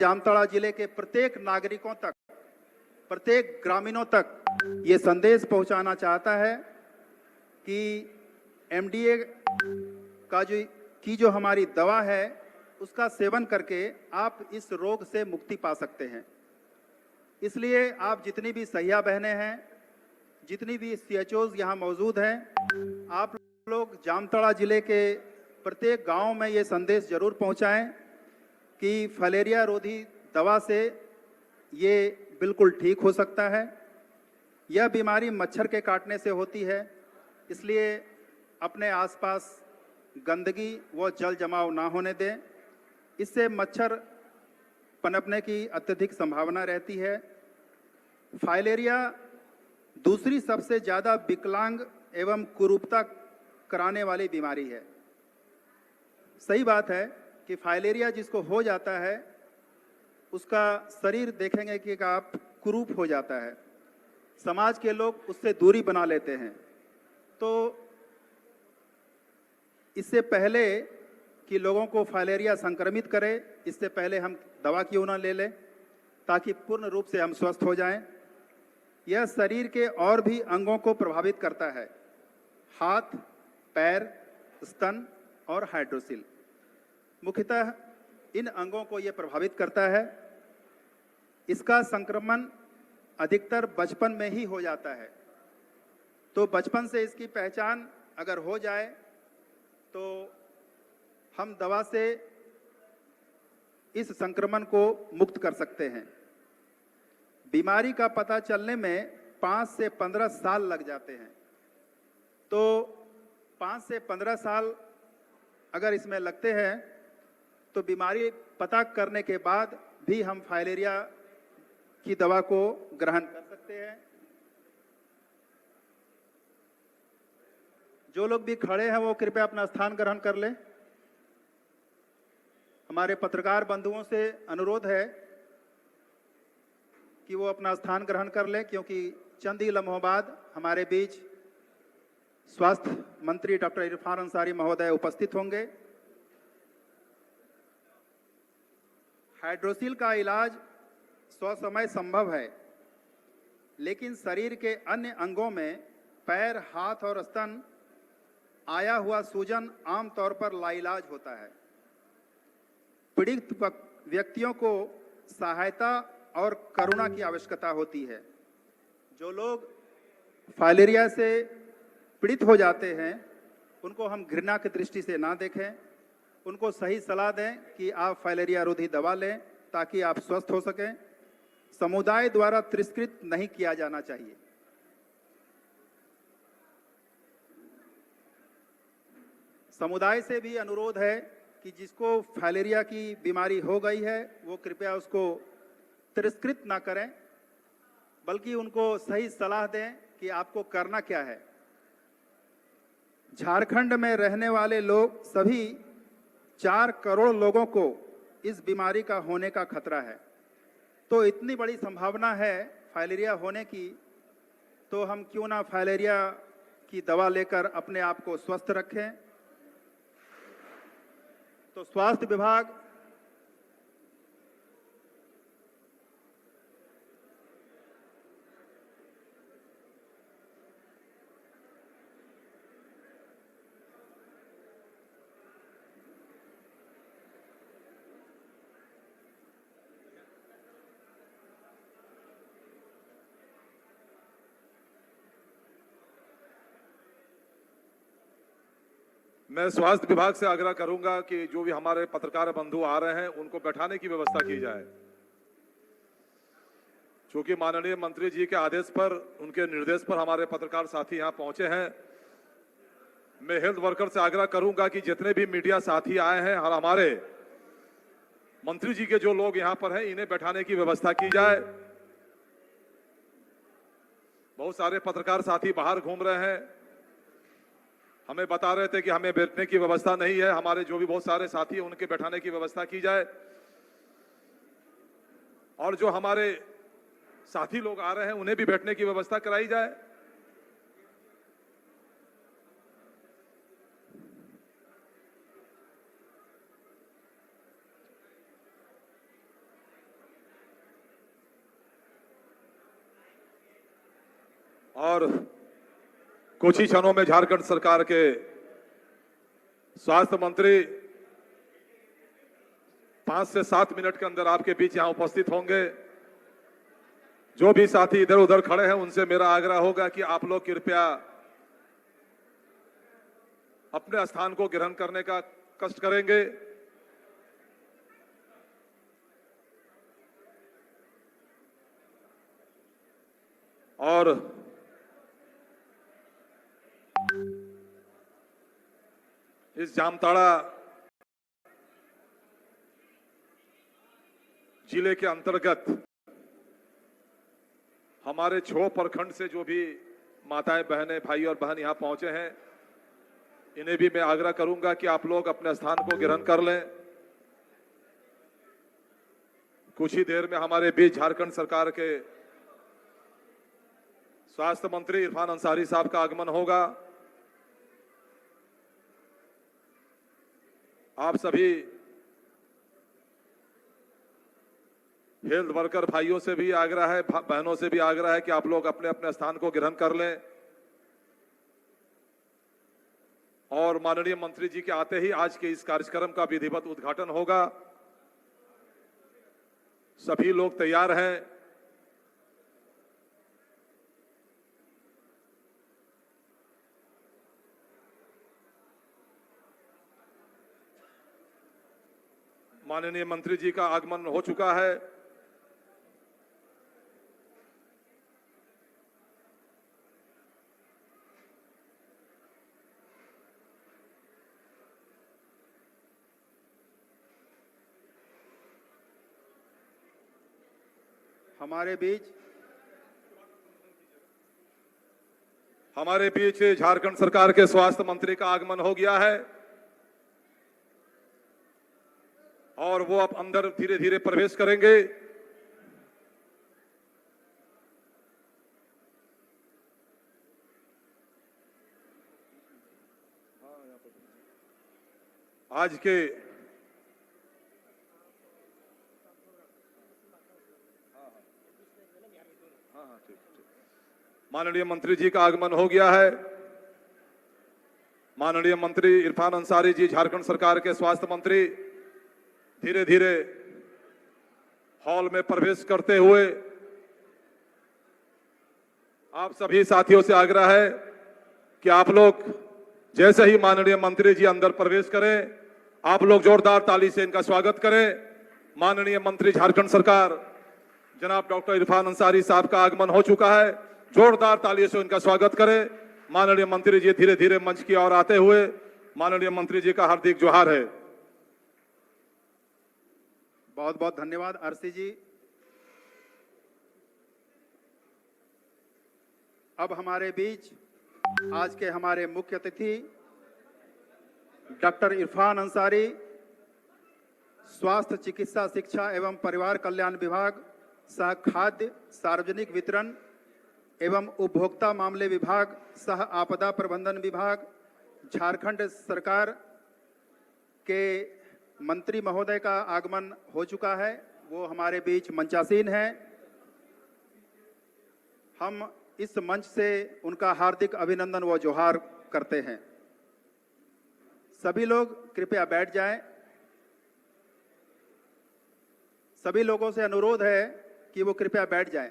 जामताड़ा जिले के प्रत्येक नागरिकों तक, प्रत्येक ग्रामीणों तक ये संदेश पहुंचाना चाहता है कि एमडीए जो हमारी दवा है उसका सेवन करके आप इस रोग से मुक्ति पा सकते हैं। इसलिए आप जितनी भी सहिया बहनें हैं, जितनी भी सीएचओज यहाँ मौजूद हैं, आप लोग जामताड़ा जिले के प्रत्येक गांव में ये संदेश जरूर पहुंचाएं कि फाइलेरिया रोधी दवा से ये बिल्कुल ठीक हो सकता है। यह बीमारी मच्छर के काटने से होती है, इसलिए अपने आसपास गंदगी व जल जमाव ना होने दें। इससे मच्छर पनपने की अत्यधिक संभावना रहती है। फाइलेरिया दूसरी सबसे ज़्यादा विकलांग एवं कुरूपता कराने वाली बीमारी है। सही बात है कि फाइलेरिया जिसको हो जाता है उसका शरीर देखेंगे कि आप कुरूप हो जाता है, समाज के लोग उससे दूरी बना लेते हैं। तो इससे पहले कि लोगों को फाइलेरिया संक्रमित करे, इससे पहले हम दवा क्यों ना ले लें ताकि पूर्ण रूप से हम स्वस्थ हो जाएं। यह शरीर के और भी अंगों को प्रभावित करता है, हाथ, पैर, स्तन और हाइड्रोसिल। मुख्यतः इन अंगों को यह प्रभावित करता है। इसका संक्रमण अधिकतर बचपन में ही हो जाता है, तो बचपन से इसकी पहचान अगर हो जाए तो हम दवा से इस संक्रमण को मुक्त कर सकते हैं। बीमारी का पता चलने में 5 से 15 साल लग जाते हैं, तो 5 से 15 साल अगर इसमें लगते हैं तो बीमारी पता करने के बाद भी हम फाइलेरिया की दवा को ग्रहण कर सकते हैं। जो लोग भी खड़े हैं वो कृपया अपना स्थान ग्रहण कर लें। हमारे पत्रकार बंधुओं से अनुरोध है कि वो अपना स्थान ग्रहण कर लें, क्योंकि चंद ही लम्हों बाद हमारे बीच स्वास्थ्य मंत्री डॉक्टर इरफान अंसारी महोदय उपस्थित होंगे। हाइड्रोसिल का इलाज स्वसमय संभव है, लेकिन शरीर के अन्य अंगों में पैर, हाथ और स्तन आया हुआ सूजन आमतौर पर लाइलाज होता है। पीड़ित व्यक्तियों को सहायता और करुणा की आवश्यकता होती है। जो लोग फाइलेरिया से पीड़ित हो जाते हैं उनको हम घृणा की दृष्टि से ना देखें, उनको सही सलाह दें कि आप फाइलेरिया रोधी दवा लें ताकि आप स्वस्थ हो सकें। समुदाय द्वारा तिरस्कृत नहीं किया जाना चाहिए। समुदाय से भी अनुरोध है कि जिसको फाइलेरिया की बीमारी हो गई है वो कृपया उसको तिरस्कृत ना करें, बल्कि उनको सही सलाह दें कि आपको करना क्या है। झारखंड में रहने वाले लोग सभी 4 करोड़ लोगों को इस बीमारी का होने का खतरा है। तो इतनी बड़ी संभावना है फाइलेरिया होने की, तो हम क्यों ना फाइलेरिया की दवा लेकर अपने आप को स्वस्थ रखें। तो स्वास्थ्य विभाग मैं स्वास्थ्य विभाग से आग्रह करूंगा कि जो भी हमारे पत्रकार बंधु आ रहे हैं उनको बैठाने की व्यवस्था की जाए, क्योंकि माननीय मंत्री जी के आदेश पर, उनके निर्देश पर हमारे पत्रकार साथी यहां पहुंचे हैं। मैं हेल्थ वर्कर से आग्रह करूंगा कि जितने भी मीडिया साथी आए हैं और हमारे मंत्री जी के जो लोग यहां पर हैं इन्हें बैठाने की व्यवस्था की जाए। बहुत सारे पत्रकार साथी बाहर घूम रहे हैं, हमें बता रहे थे कि हमें बैठने की व्यवस्था नहीं है। हमारे जो भी बहुत सारे साथी हैं उनके बैठाने की व्यवस्था की जाए, और जो हमारे साथी लोग आ रहे हैं उन्हें भी बैठने की व्यवस्था कराई जाए। और कुछ ही क्षणों में झारखंड सरकार के स्वास्थ्य मंत्री 5 से 7 मिनट के अंदर आपके बीच यहां उपस्थित होंगे। जो भी साथी इधर उधर खड़े हैं उनसे मेरा आग्रह होगा कि आप लोग कृपया अपने स्थान को ग्रहण करने का कष्ट करेंगे। और इस जामताड़ा जिले के अंतर्गत हमारे 6 प्रखंड से जो भी माताएं, बहनें, भाई और बहन यहां पहुंचे हैं, इन्हें भी मैं आग्रह करूंगा कि आप लोग अपने स्थान को ग्रहण कर लें। कुछ ही देर में हमारे बीच झारखंड सरकार के स्वास्थ्य मंत्री इरफान अंसारी साहब का आगमन होगा। आप सभी हेल्थ वर्कर भाइयों से भी आग्रह है, बहनों से भी आग्रह है कि आप लोग अपने अपने स्थान को ग्रहण कर लें। और माननीय मंत्री जी के आते ही आज के इस कार्यक्रम का विधिवत उद्घाटन होगा। सभी लोग तैयार हैं। माननीय मंत्री जी का आगमन हो चुका है। हमारे बीच झारखंड सरकार के स्वास्थ्य मंत्री का आगमन हो गया है और वो अब अंदर धीरे धीरे प्रवेश करेंगे। आज के माननीय मंत्री जी का आगमन हो गया है। माननीय मंत्री इरफान अंसारी जी, झारखंड सरकार के स्वास्थ्य मंत्री, धीरे धीरे हॉल में प्रवेश करते हुए आप सभी साथियों से आग्रह है कि आप लोग जैसे ही माननीय मंत्री जी अंदर प्रवेश करें, आप लोग जोरदार ताली से इनका स्वागत करें। माननीय मंत्री झारखंड सरकार जनाब डॉक्टर इरफान अंसारी साहब का आगमन हो चुका है। जोरदार तालियों से इनका स्वागत करें। माननीय मंत्री जी धीरे धीरे मंच की ओर आते हुए माननीय मंत्री जी का हार्दिक जोहार है। बहुत बहुत धन्यवाद आरसी जी। अब हमारे बीच आज के हमारे मुख्य अतिथि डॉक्टर इरफान अंसारी, स्वास्थ्य चिकित्सा शिक्षा एवं परिवार कल्याण विभाग सह खाद्य सार्वजनिक वितरण एवं उपभोक्ता मामले विभाग सह आपदा प्रबंधन विभाग झारखंड सरकार के मंत्री महोदय का आगमन हो चुका है। वो हमारे बीच मंचासीन हैं। हम इस मंच से उनका हार्दिक अभिनंदन व जोहार करते हैं। सभी लोग कृपया बैठ जाएं। सभी लोगों से अनुरोध है कि वो कृपया बैठ जाएं।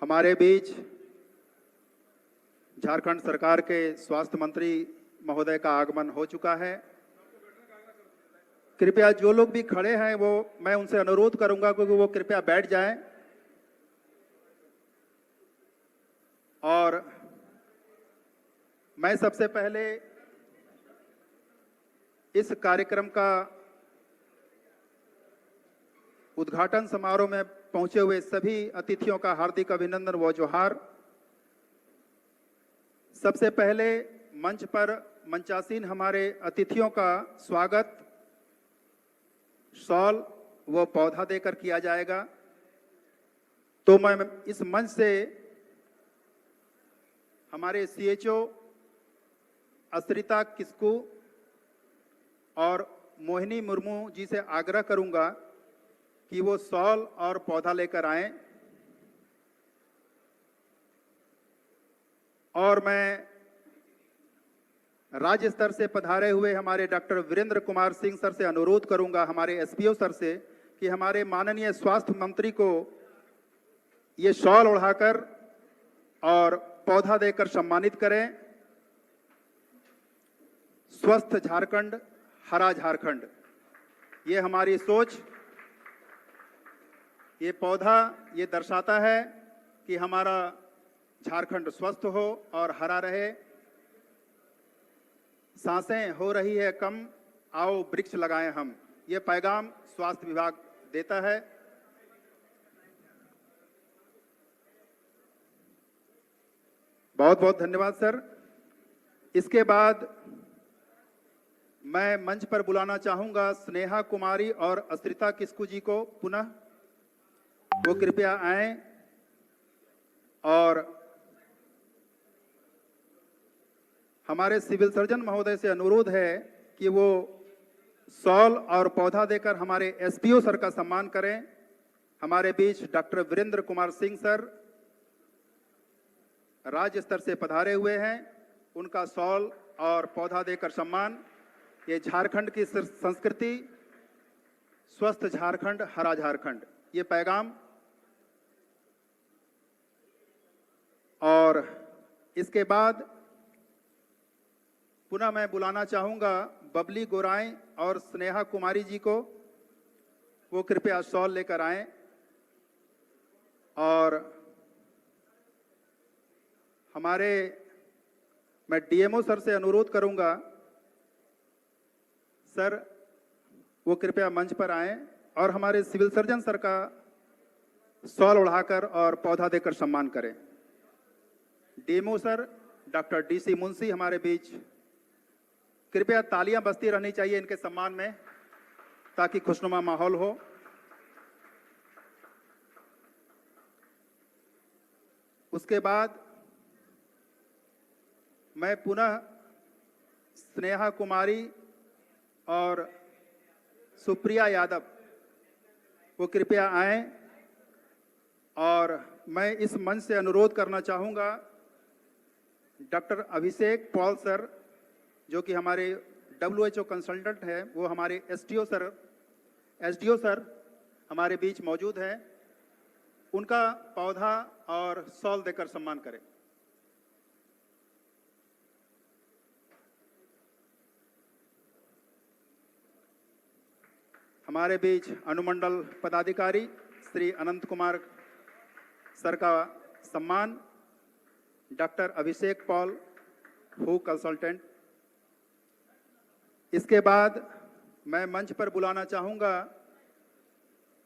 हमारे बीच झारखंड सरकार के स्वास्थ्य मंत्री महोदय का आगमन हो चुका है। कृपया जो लोग भी खड़े हैं वो मैं उनसे अनुरोध करूंगा कि वो कृपया बैठ जाएं। और मैं सबसे पहले इस कार्यक्रम का उद्घाटन समारोह में पहुंचे हुए सभी अतिथियों का हार्दिक अभिनंदन व जोहार। सबसे पहले मंच पर मंचासीन हमारे अतिथियों का स्वागत शॉल व पौधा देकर किया जाएगा। तो मैं इस मंच से हमारे सीएचओ अस्रिता किस्कू और मोहिनी मुर्मू जी से आग्रह करूंगा कि वो शॉल और पौधा लेकर आएं। और मैं राज्य स्तर से पधारे हुए हमारे डॉक्टर वीरेंद्र कुमार सिंह सर से अनुरोध करूंगा, हमारे एसपीओ सर से, कि हमारे माननीय स्वास्थ्य मंत्री को ये शॉल ओढ़ाकर और पौधा देकर सम्मानित करें। स्वस्थ झारखंड, हरा झारखंड, ये हमारी सोच, ये पौधा ये दर्शाता है कि हमारा झारखंड स्वस्थ हो और हरा रहे। सांसें हो रही है कम, आओ वृक्ष लगाएं हम, ये पैगाम स्वास्थ्य विभाग देता है। बहुत बहुत धन्यवाद सर। इसके बाद मैं मंच पर बुलाना चाहूंगा स्नेहा कुमारी और अस्रिता किस्कू जी को पुनः, वो कृपया आएं। और हमारे सिविल सर्जन महोदय से अनुरोध है कि वो शॉल और पौधा देकर हमारे एसपीओ सर का सम्मान करें। हमारे बीच डॉक्टर वीरेंद्र कुमार सिंह सर राज्य स्तर से पधारे हुए हैं, उनका शॉल और पौधा देकर सम्मान। ये झारखंड की संस्कृति, स्वस्थ झारखंड, हरा झारखंड, ये पैगाम। और इसके बाद पुनः मैं बुलाना चाहूंगा बबली गोराई और स्नेहा कुमारी जी को, वो कृपया शॉल लेकर आएं। और हमारे, मैं डीएमओ सर से अनुरोध करूंगा, सर वो कृपया मंच पर आएं और हमारे सिविल सर्जन सर का शॉल उड़ाकर और पौधा देकर सम्मान करें। DMO sir doctor DC Munshi हमारे बीच, कृपया तालियां बजती रहनी चाहिए इनके सम्मान में ताकि खुशनुमा माहौल हो। उसके बाद मैं पुनः स्नेहा कुमारी और सुप्रिया यादव, वो कृपया आएं। और मैं इस मंच से अनुरोध करना चाहूंगा डॉक्टर अभिषेक पॉल सर, जो कि हमारे WHO कंसल्टेंट हैं, वो हमारे एसडीओ सर हमारे बीच मौजूद हैं, उनका पौधा और शॉल देकर सम्मान करें। हमारे बीच अनुमंडल पदाधिकारी श्री अनंत कुमार सर का सम्मान, doctor Abhishek Paul, who consultant. इसके बाद मैं मंच पर बुलाना चाहूंगा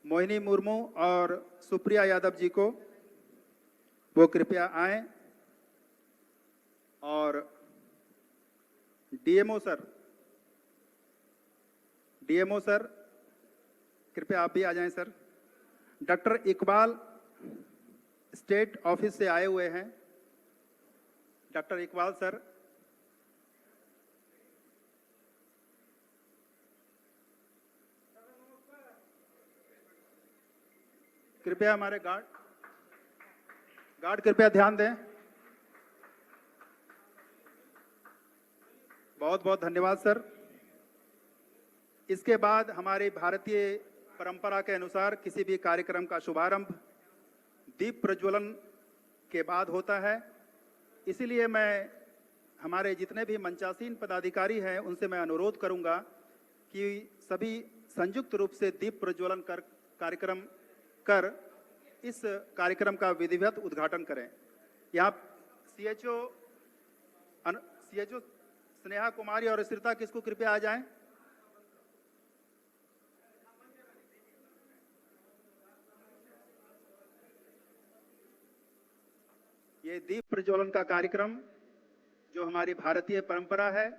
मोहिनी मुर्मू और सुप्रिया यादव जी को, वो कृपया आएं। और डीएमओ सर कृपया आप भी आ जाएं sir. Doctor Iqbal state office से आए हुए हैं, डॉक्टर इकबाल सर। कृपया हमारे गार्ड कृपया ध्यान दें। बहुत बहुत धन्यवाद सर। इसके बाद हमारी भारतीय परंपरा के अनुसार किसी भी कार्यक्रम का शुभारंभ दीप प्रज्वलन के बाद होता है। इसीलिए मैं हमारे जितने भी मंचासीन पदाधिकारी हैं उनसे मैं अनुरोध करूंगा कि सभी संयुक्त रूप से दीप प्रज्वलन कार्यक्रम कर इस कार्यक्रम का विधिवत उद्घाटन करें। यहाँ सीएचओ स्नेहा कुमारी और अस्रिता किस्कू कृपया आ जाएं। ये दीप प्रज्वलन का कार्यक्रम जो हमारी भारतीय परंपरा है,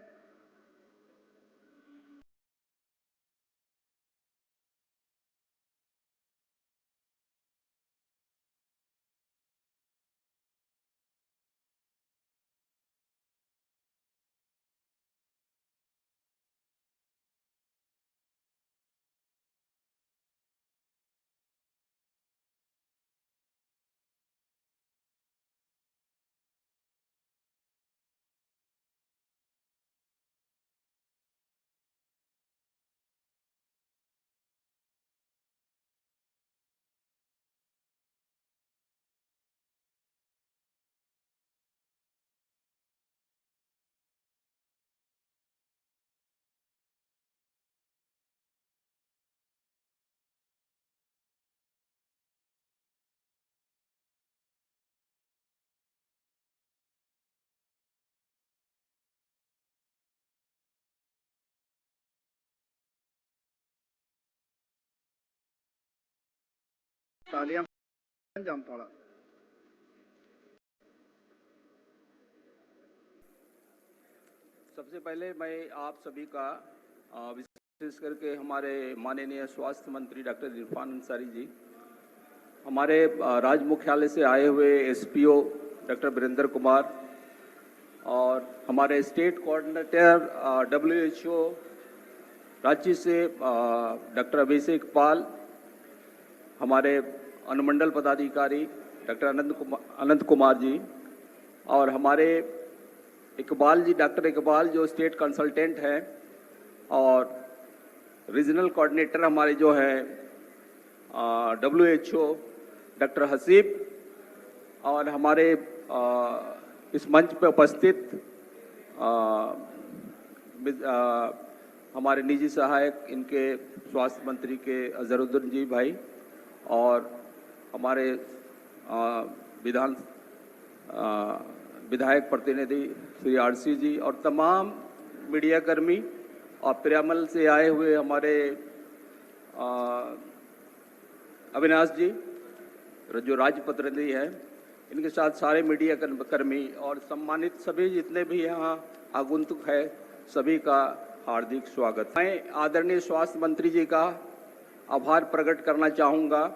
तालियां जामताड़ा। सबसे पहले मैं आप सभी का विशेष करके हमारे माननीय स्वास्थ्य मंत्री डॉक्टर इरफान अंसारी जी, हमारे राज्य मुख्यालय से आए हुए एसपीओ डॉक्टर वीरेंद्र कुमार और हमारे स्टेट कोऑर्डिनेटर WHO रांची से डॉक्टर अभिषेक पाल, हमारे अनुमंडल पदाधिकारी डॉक्टर अनंत कुमार जी और हमारे इकबाल जी, डॉक्टर इकबाल जो स्टेट कंसल्टेंट हैं और रीजनल कोऑर्डिनेटर हमारे जो हैं WHO डॉक्टर हसीब और हमारे इस मंच पर उपस्थित हमारे निजी सहायक इनके स्वास्थ्य मंत्री के अजहरुद्दीन जी भाई और हमारे विधायक प्रतिनिधि श्री RC जी और तमाम मीडिया कर्मी और पिरामल से आए हुए हमारे अविनाश जी जो राज्य प्रतिनिधि है, इनके साथ सारे मीडिया कर्मी और सम्मानित सभी जितने भी यहाँ आगंतुक है, सभी का हार्दिक स्वागत। मैं आदरणीय स्वास्थ्य मंत्री जी का आभार प्रकट करना चाहूँगा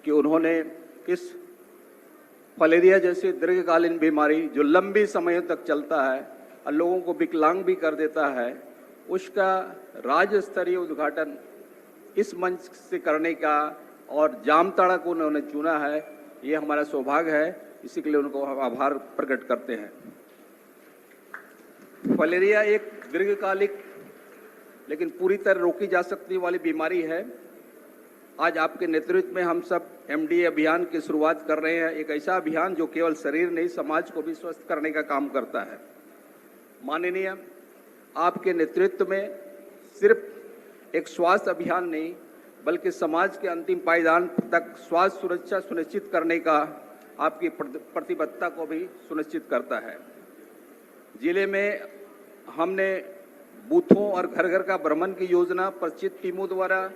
कि उन्होंने इस फलेरिया जैसी दीर्घकालीन बीमारी जो लंबी समय तक चलता है और लोगों को विकलांग भी कर देता है, उसका राज्य स्तरीय उद्घाटन इस मंच से करने का और जामताड़ा को उन्होंने चुना है, ये हमारा सौभाग्य है। इसी के लिए उनको आभार प्रकट करते हैं। फलेरिया एक दीर्घकालिक लेकिन पूरी तरह रोकी जा सकने वाली बीमारी है। आज आपके नेतृत्व में हम सब MDA अभियान की शुरुआत कर रहे हैं, एक ऐसा अभियान जो केवल शरीर नहीं समाज को भी स्वस्थ करने का काम करता है। माननीय, आपके नेतृत्व में सिर्फ एक स्वास्थ्य अभियान नहीं बल्कि समाज के अंतिम पायदान तक स्वास्थ्य सुरक्षा सुनिश्चित करने का आपकी प्रतिबद्धता को भी सुनिश्चित करता है। जिले में हमने बूथों और घर घर का भ्रमण की योजना, परिचित टीमों द्वारा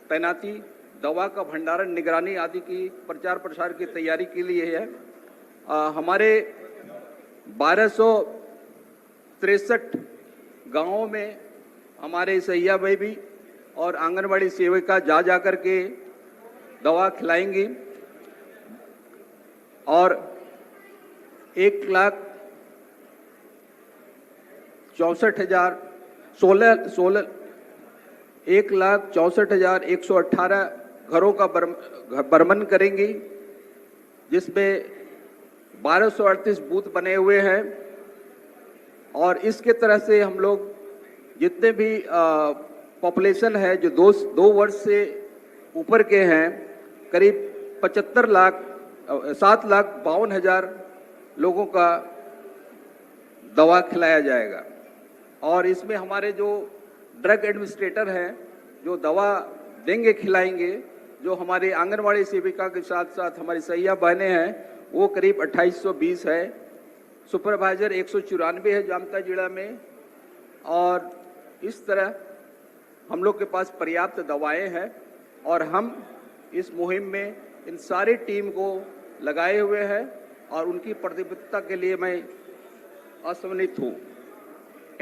तैनाती, दवा का भंडारण, निगरानी आदि की प्रचार प्रसार की तैयारी के लिए है। हमारे 1263 गांवों में हमारे सैया भाई भी और आंगनबाड़ी सेविका जा कर के दवा खिलाएंगी और 1,64,118 घरों का भ्रमण करेंगी, जिसमें 1238 बूथ बने हुए हैं। और इसके तरह से हम लोग जितने भी पॉपुलेशन है जो 2 वर्ष से ऊपर के हैं, करीब 7,52,000 लोगों का दवा खिलाया जाएगा। और इसमें हमारे जो ड्रग एडमिनिस्ट्रेटर हैं जो दवा देंगे खिलाएंगे, जो हमारे आंगनवाड़ी सेविका के साथ साथ हमारी सैया बहनें हैं, वो करीब 2820 है। सुपरवाइजर 194 है जामताड़ा जिला में। और इस तरह हम लोग के पास पर्याप्त दवाएं हैं और हम इस मुहिम में इन सारी टीम को लगाए हुए हैं और उनकी प्रतिबद्धता के लिए मैं असमन्वित हूँ।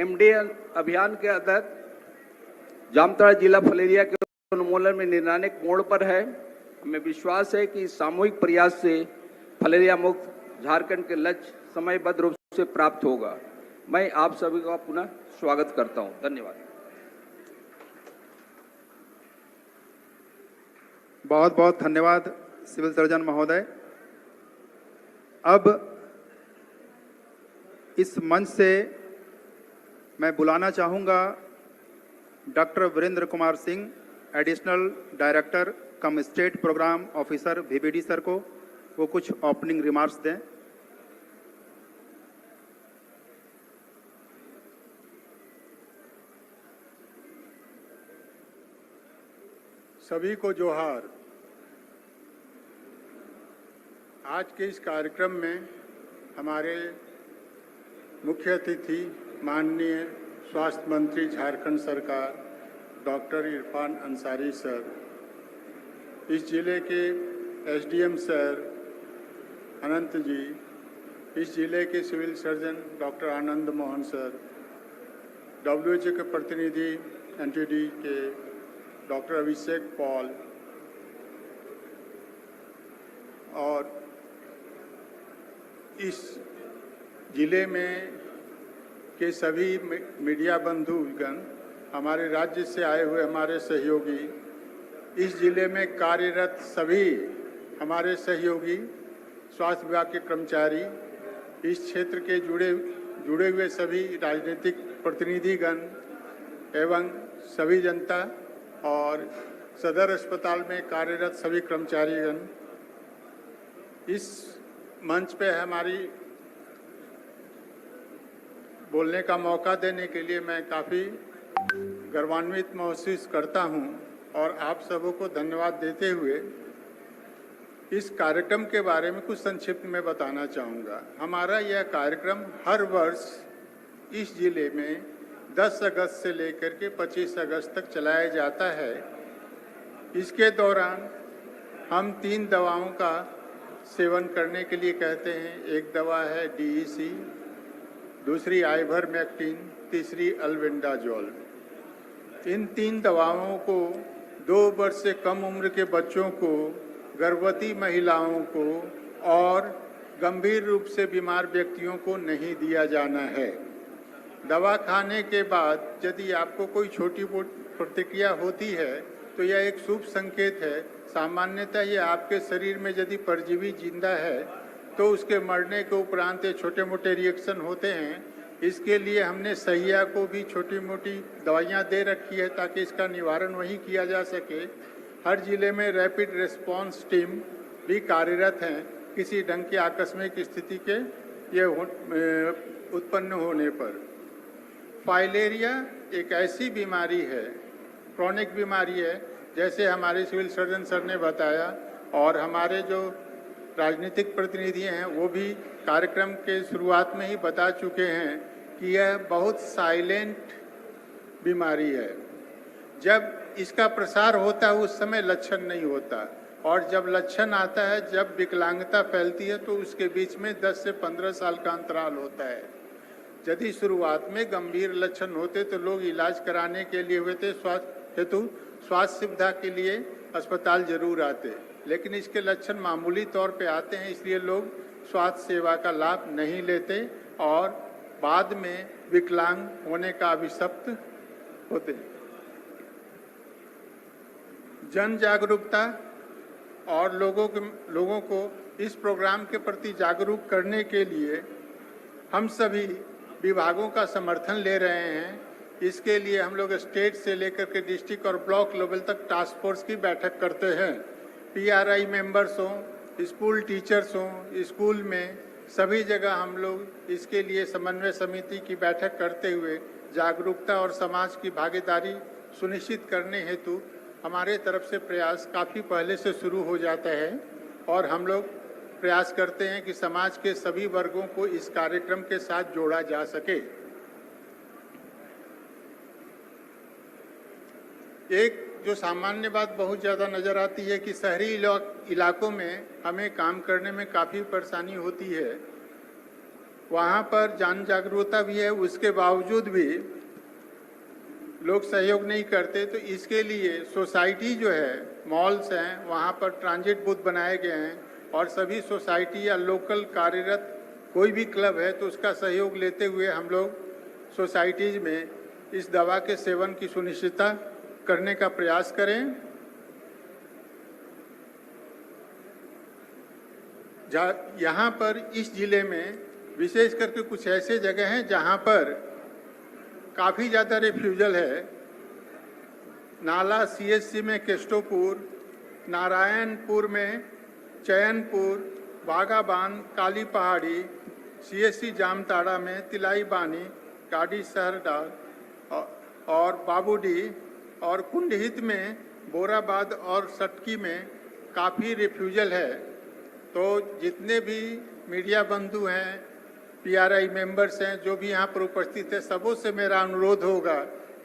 MDA अभियान के अंतर्गत जामताड़ा जिला फलेरिया के उन्मूलन में निर्णायक मोड़ पर है। हमें विश्वास है कि सामूहिक प्रयास से फलेरिया मुक्त झारखंड के लक्ष्य समयबद्ध रूप से प्राप्त होगा। मैं आप सभी का पुनः स्वागत करता हूं। धन्यवाद। बहुत बहुत धन्यवाद सिविल सर्जन महोदय। अब इस मंच से मैं बुलाना चाहूँगा doctor Virendra Kumar Singh, additional director cum state programme officer VBD sir को, वो कुछ ओपनिंग रिमार्क्स दें। सभी को जोहार। आज के इस कार्यक्रम में हमारे मुख्य अतिथि माननीय स्वास्थ्य मंत्री झारखंड सरकार डॉक्टर इरफान अंसारी सर, इस जिले के एसडीएम सर अनंत जी, इस जिले के civil surgeon doctor Anand Mohan sir, WHO के प्रतिनिधि एनटीडी के डॉक्टर अभिषेक पॉल और इस जिले में के सभी मीडिया बंधुगण, हमारे राज्य से आए हुए हमारे सहयोगी, इस जिले में कार्यरत सभी हमारे सहयोगी, स्वास्थ्य विभाग के कर्मचारी, इस क्षेत्र के जुड़े हुए सभी राजनीतिक प्रतिनिधिगण एवं सभी जनता और सदर अस्पताल में कार्यरत सभी कर्मचारीगण, इस मंच पे हमारी बोलने का मौका देने के लिए मैं काफ़ी गर्वान्वित महसूस करता हूं और आप सबों को धन्यवाद देते हुए इस कार्यक्रम के बारे में कुछ संक्षिप्त में बताना चाहूँगा। हमारा यह कार्यक्रम हर वर्ष इस जिले में 10 अगस्त से लेकर के 25 अगस्त तक चलाया जाता है। इसके दौरान हम 3 दवाओं का सेवन करने के लिए कहते हैं। एक दवा है DEC, दूसरी आइवरमेक्टिन, तीसरी अल्बेंडाजोल। इन 3 दवाओं को 2 वर्ष से कम उम्र के बच्चों को, गर्भवती महिलाओं को और गंभीर रूप से बीमार व्यक्तियों को नहीं दिया जाना है। दवा खाने के बाद यदि आपको कोई छोटी प्रतिक्रिया होती है तो यह एक शुभ संकेत है। सामान्यतः ये आपके शरीर में यदि परजीवी जिंदा है तो उसके मरने के उपरांत ये छोटे मोटे रिएक्शन होते हैं। इसके लिए हमने सहिया को भी छोटी मोटी दवाइयाँ दे रखी है ताकि इसका निवारण वहीं किया जा सके। हर जिले में रैपिड रिस्पांस टीम भी कार्यरत हैं किसी ढंग की आकस्मिक स्थिति के ये उत्पन्न होने पर। फाइलेरिया एक ऐसी बीमारी है, क्रॉनिक बीमारी है, जैसे हमारे सिविल सर्जन सर ने बताया और हमारे जो राजनीतिक प्रतिनिधि हैं वो भी कार्यक्रम के शुरुआत में ही बता चुके हैं कि यह बहुत साइलेंट बीमारी है। जब इसका प्रसार होता है उस समय लक्षण नहीं होता और जब लक्षण आता है, जब विकलांगता फैलती है तो उसके बीच में 10 से 15 साल का अंतराल होता है। यदि शुरुआत में गंभीर लक्षण होते तो लोग इलाज कराने के लिए हुए थे स्वास्थ्य सुविधा के लिए अस्पताल जरूर आते, लेकिन इसके लक्षण मामूली तौर पे आते हैं, इसलिए लोग स्वास्थ्य सेवा का लाभ नहीं लेते और बाद में विकलांग होने का अभिशप्त होते हैं। जन जागरूकता और लोगों को इस प्रोग्राम के प्रति जागरूक करने के लिए हम सभी विभागों का समर्थन ले रहे हैं। इसके लिए हम लोग स्टेट से लेकर के डिस्ट्रिक्ट और ब्लॉक लेवल तक टास्क फोर्स की बैठक करते हैं। PRI मेंबर्स हों, स्कूल टीचर्स हों, स्कूल में सभी जगह हम लोग इसके लिए समन्वय समिति की बैठक करते हुए जागरूकता और समाज की भागीदारी सुनिश्चित करने हेतु हमारे तरफ से प्रयास काफ़ी पहले से शुरू हो जाता है और हम लोग प्रयास करते हैं कि समाज के सभी वर्गों को इस कार्यक्रम के साथ जोड़ा जा सके। एक जो सामान्य बात बहुत ज़्यादा नज़र आती है कि शहरी इलाकों में हमें काम करने में काफ़ी परेशानी होती है। वहाँ पर जन जागरूकता भी है, उसके बावजूद भी लोग सहयोग नहीं करते। तो इसके लिए सोसाइटी जो है, मॉल्स हैं, वहाँ पर ट्रांजिट बूथ बनाए गए हैं और सभी सोसाइटी या लोकल कार्यरत कोई भी क्लब है तो उसका सहयोग लेते हुए हम लोग सोसाइटीज में इस दवा के सेवन की सुनिश्चितता करने का प्रयास करें। यहाँ पर इस जिले में विशेष करके कुछ ऐसे जगह हैं जहाँ पर काफ़ी ज़्यादा रिफ्यूजल है। नाला CHC में केस्टोपुर, नारायणपुर में चयनपुर, बागाबान, काली पहाड़ी, CHC जामताड़ा में तिलाई बानी, गाड़ी सहरडाल और बाबूडी और कुंडहित में बोराबाद और सटकी में काफ़ी रिफ्यूजल है। तो जितने भी मीडिया बंधु हैं, PRI मेंबर्स हैं, जो भी यहाँ पर उपस्थित है, सबों से मेरा अनुरोध होगा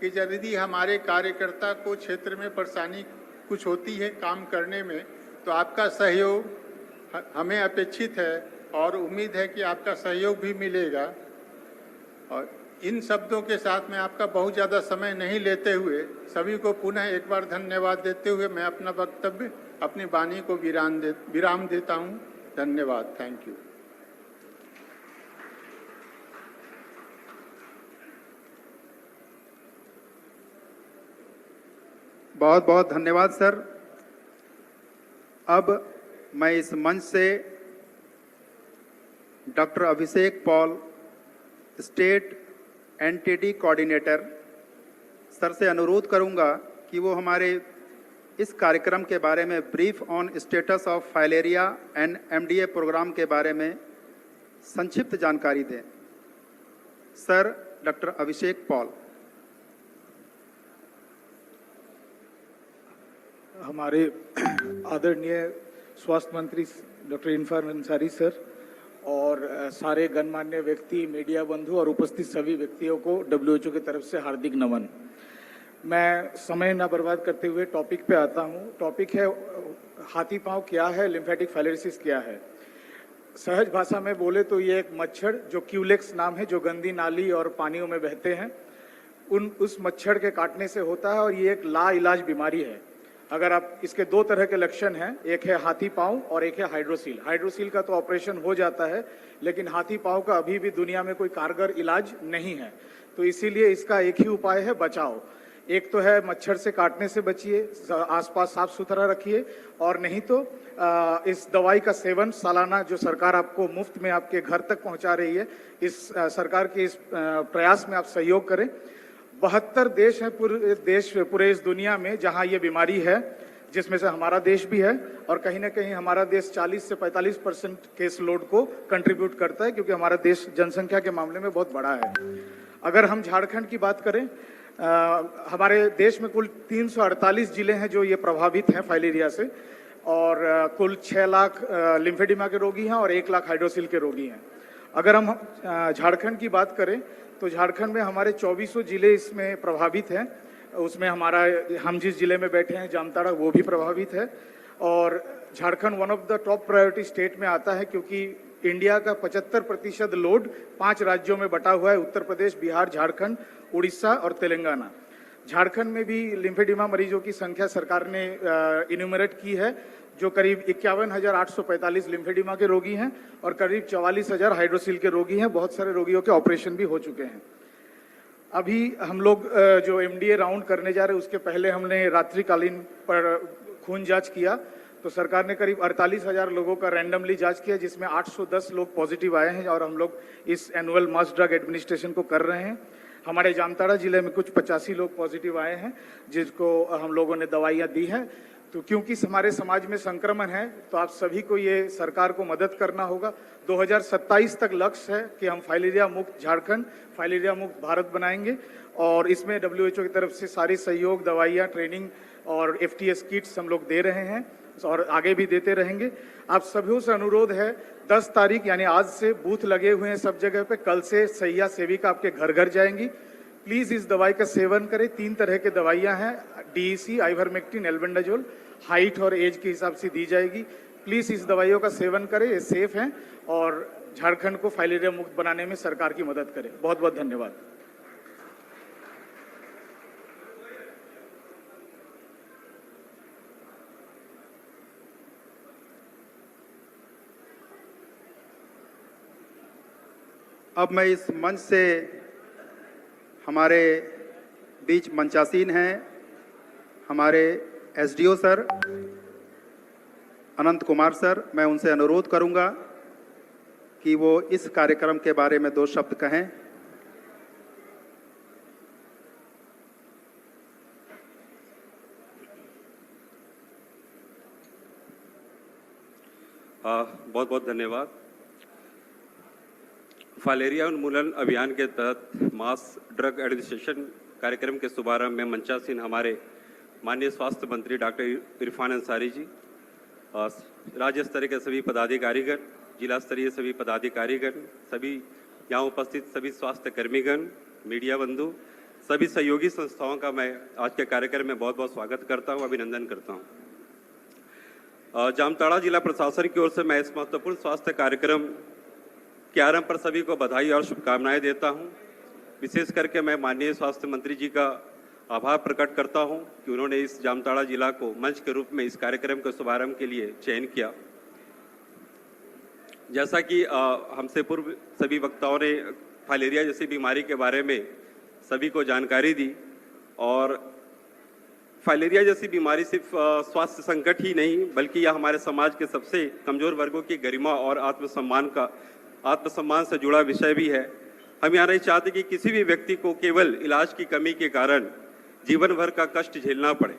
कि यदि हमारे कार्यकर्ता को क्षेत्र में परेशानी कुछ होती है काम करने में तो आपका सहयोग हमें अपेक्षित है और उम्मीद है कि आपका सहयोग भी मिलेगा। और इन शब्दों के साथ मैं आपका बहुत ज़्यादा समय नहीं लेते हुए सभी को पुनः एक बार धन्यवाद देते हुए मैं अपना वक्तव्य, अपनी वाणी को विराम देता हूँ। धन्यवाद। Thank you. बहुत बहुत धन्यवाद सर। अब मैं इस मंच से doctor Abhishek Paul, state NTD coordinator sir से अनुरोध करूंगा कि वो हमारे इस कार्यक्रम के बारे में brief on status of filaria and MDA programme के बारे में संक्षिप्त जानकारी दें। Sir doctor Abhishek Paul. हमारे आदरणीय स्वास्थ्य मंत्री डॉक्टर इरफान अंसारी सर और सारे गणमान्य व्यक्ति, मीडिया बंधु और उपस्थित सभी व्यक्तियों को WHO की तरफ से हार्दिक नमन। मैं समय न बर्बाद करते हुए टॉपिक पे आता हूँ। टॉपिक है हाथी पांव क्या है, लिम्फेटिक फाइलेरियोसिस क्या है। सहज भाषा में बोले तो ये एक मच्छर जो क्यूलेक्स नाम है, जो गंदी नाली और पानियों में बहते हैं, उस मच्छर के काटने से होता है और ये एक लाइलाज बीमारी है। अगर आप इसके दो तरह के लक्षण हैं, एक है हाथी पांव और एक है हाइड्रोसील। हाइड्रोसील का तो ऑपरेशन हो जाता है, लेकिन हाथी पांव का अभी भी दुनिया में कोई कारगर इलाज नहीं है। तो इसीलिए इसका एक ही उपाय है, बचाओ। एक तो है मच्छर से काटने से बचिए, आसपास साफ सुथरा रखिए, और नहीं तो इस दवाई का सेवन सालाना जो सरकार आपको मुफ्त में आपके घर तक पहुंचा रही है, इस सरकार के इस प्रयास में आप सहयोग करें। 72 देश हैं पूरे इस दुनिया में जहां ये बीमारी है, जिसमें से हमारा देश भी है, और कहीं ना कहीं हमारा देश 40 से 45% केस लोड को कंट्रीब्यूट करता है, क्योंकि हमारा देश जनसंख्या के मामले में बहुत बड़ा है। अगर हम झारखंड की बात करें, हमारे देश में कुल 348 जिले हैं जो ये प्रभावित हैं फाइलेरिया से, और कुल 6 लाख लिम्फेडिमा के रोगी हैं और 1 लाख हाइड्रोसील के रोगी हैं। अगर हम झारखंड की बात करें तो झारखंड में हमारे 2400 जिले इसमें प्रभावित हैं। उसमें हम जिस जिले में बैठे हैं जामताड़ा, वो भी प्रभावित है। और Jharkhand one of the top priority state में आता है, क्योंकि इंडिया का 75% लोड 5 राज्यों में बटा हुआ है: उत्तर प्रदेश, बिहार, झारखंड, उड़ीसा और तेलंगाना। झारखंड में भी लिम्फेडिमा मरीजों की संख्या सरकार ने इन्यूमरेट की है, जो करीब 51,845 लिम्फेडिमा के रोगी हैं और करीब 44,000 हाइड्रोसील के रोगी हैं। बहुत सारे रोगियों के ऑपरेशन भी हो चुके हैं। अभी हम लोग जो एमडीए राउंड करने जा रहे हैं, उसके पहले हमने रात्रिकालीन पर खून जांच किया, तो सरकार ने करीब 48,000 लोगों का रैंडमली जांच किया, जिसमें 810 लोग पॉजिटिव आए हैं, और हम लोग इस एनुअल मास ड्रग एडमिनिस्ट्रेशन को कर रहे हैं। हमारे जामताड़ा जिले में कुछ 85 लोग पॉजिटिव आए हैं, जिसको हम लोगों ने दवाइयाँ दी हैं। तो क्योंकि हमारे समाज में संक्रमण है, तो आप सभी को ये सरकार को मदद करना होगा। 2027 तक लक्ष्य है कि हम फाइलेरिया मुक्त झारखंड, फाइलेरिया मुक्त भारत बनाएंगे, और इसमें WHO की तरफ से सारी सहयोग, दवाइयाँ, ट्रेनिंग और FTS किट्स हम लोग दे रहे हैं और आगे भी देते रहेंगे। आप सभी से अनुरोध है, 10 तारीख यानी आज से बूथ लगे हुए हैं सब जगह पे। कल से सैया सेविका आपके घर घर जाएंगी। प्लीज इस दवाई का सेवन करें। 3 तरह के दवाइयां हैं, DEC, आइवरमेक्टिन, एल्बेंडाजोल, हाइट और एज के हिसाब से दी जाएगी। प्लीज इस दवाइयों का सेवन करें, ये सेफ हैं और झारखंड को फाइलेरिया मुक्त बनाने में सरकार की मदद करें। बहुत बहुत धन्यवाद। अब मैं इस मंच से हमारे बीच मंचासीन हैं हमारे SDO सर अनंत कुमार सर। मैं उनसे अनुरोध करूंगा कि वो इस कार्यक्रम के बारे में 2 शब्द कहें। बहुत बहुत धन्यवाद। फाइलेरिया उन्मूलन अभियान के तहत मास ड्रग एडमिनिस्ट्रेशन कार्यक्रम के शुभारंभ में मंचासीन हमारे माननीय स्वास्थ्य मंत्री डॉक्टर इरफान अंसारी जी, राज्य स्तरीय के सभी पदाधिकारीगण, जिला स्तरीय सभी पदाधिकारीगण, सभी यहाँ उपस्थित सभी स्वास्थ्य कर्मीगण, मीडिया बंधु, सभी सहयोगी संस्थाओं का मैं आज के कार्यक्रम में बहुत बहुत स्वागत करता हूँ, अभिनंदन करता हूँ। जामताड़ा जिला प्रशासन की ओर से मैं इस महत्वपूर्ण स्वास्थ्य कार्यक्रम के आरंभ पर सभी को बधाई और शुभकामनाएं देता हूं। विशेष करके मैं माननीय स्वास्थ्य मंत्री जी का आभार प्रकट करता हूं कि उन्होंने इस जामताड़ा जिला को मंच के रूप में इस कार्यक्रम के शुभारंभ के लिए चयन किया। जैसा कि हमसे पूर्व सभी वक्ताओं ने फाइलेरिया जैसी बीमारी के बारे में सभी को जानकारी दी, और फाइलेरिया जैसी बीमारी सिर्फ स्वास्थ्य संकट ही नहीं बल्कि यह हमारे समाज के सबसे कमजोर वर्गों की गरिमा और आत्मसम्मान से जुड़ा विषय भी है। हम यहाँ नहीं चाहते कि किसी भी व्यक्ति को केवल इलाज की कमी के कारण जीवन भर का कष्ट झेलना पड़े।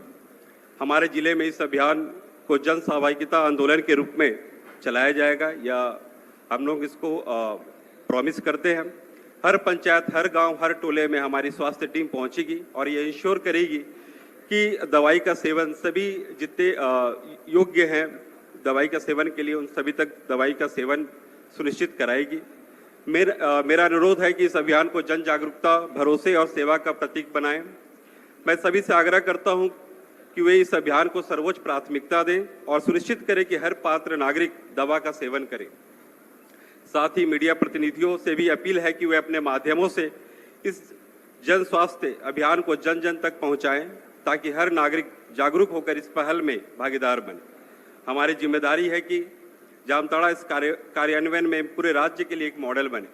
हमारे जिले में इस अभियान को जन सहभागिता आंदोलन के रूप में चलाया जाएगा, या हम लोग इसको प्रॉमिस करते हैं। हर पंचायत, हर गांव, हर टोले में हमारी स्वास्थ्य टीम पहुंचेगी और ये इंश्योर करेगी कि दवाई का सेवन सभी जितने योग्य हैं दवाई का सेवन के लिए उन सभी तक दवाई का सेवन सुनिश्चित कराएगी। मेरा अनुरोध है कि इस अभियान को जन जागरूकता, भरोसे और सेवा का प्रतीक बनाएं। मैं सभी से आग्रह करता हूं कि वे इस अभियान को सर्वोच्च प्राथमिकता दें और सुनिश्चित करें कि हर पात्र नागरिक दवा का सेवन करे। साथ ही मीडिया प्रतिनिधियों से भी अपील है कि वे अपने माध्यमों से इस जन स्वास्थ्य अभियान को जन जन तक पहुंचाएं ताकि हर नागरिक जागरूक होकर इस पहल में भागीदार बने। हमारी जिम्मेदारी है कि जामताड़ा इस कार्यान्वयन में पूरे राज्य के लिए एक मॉडल बने।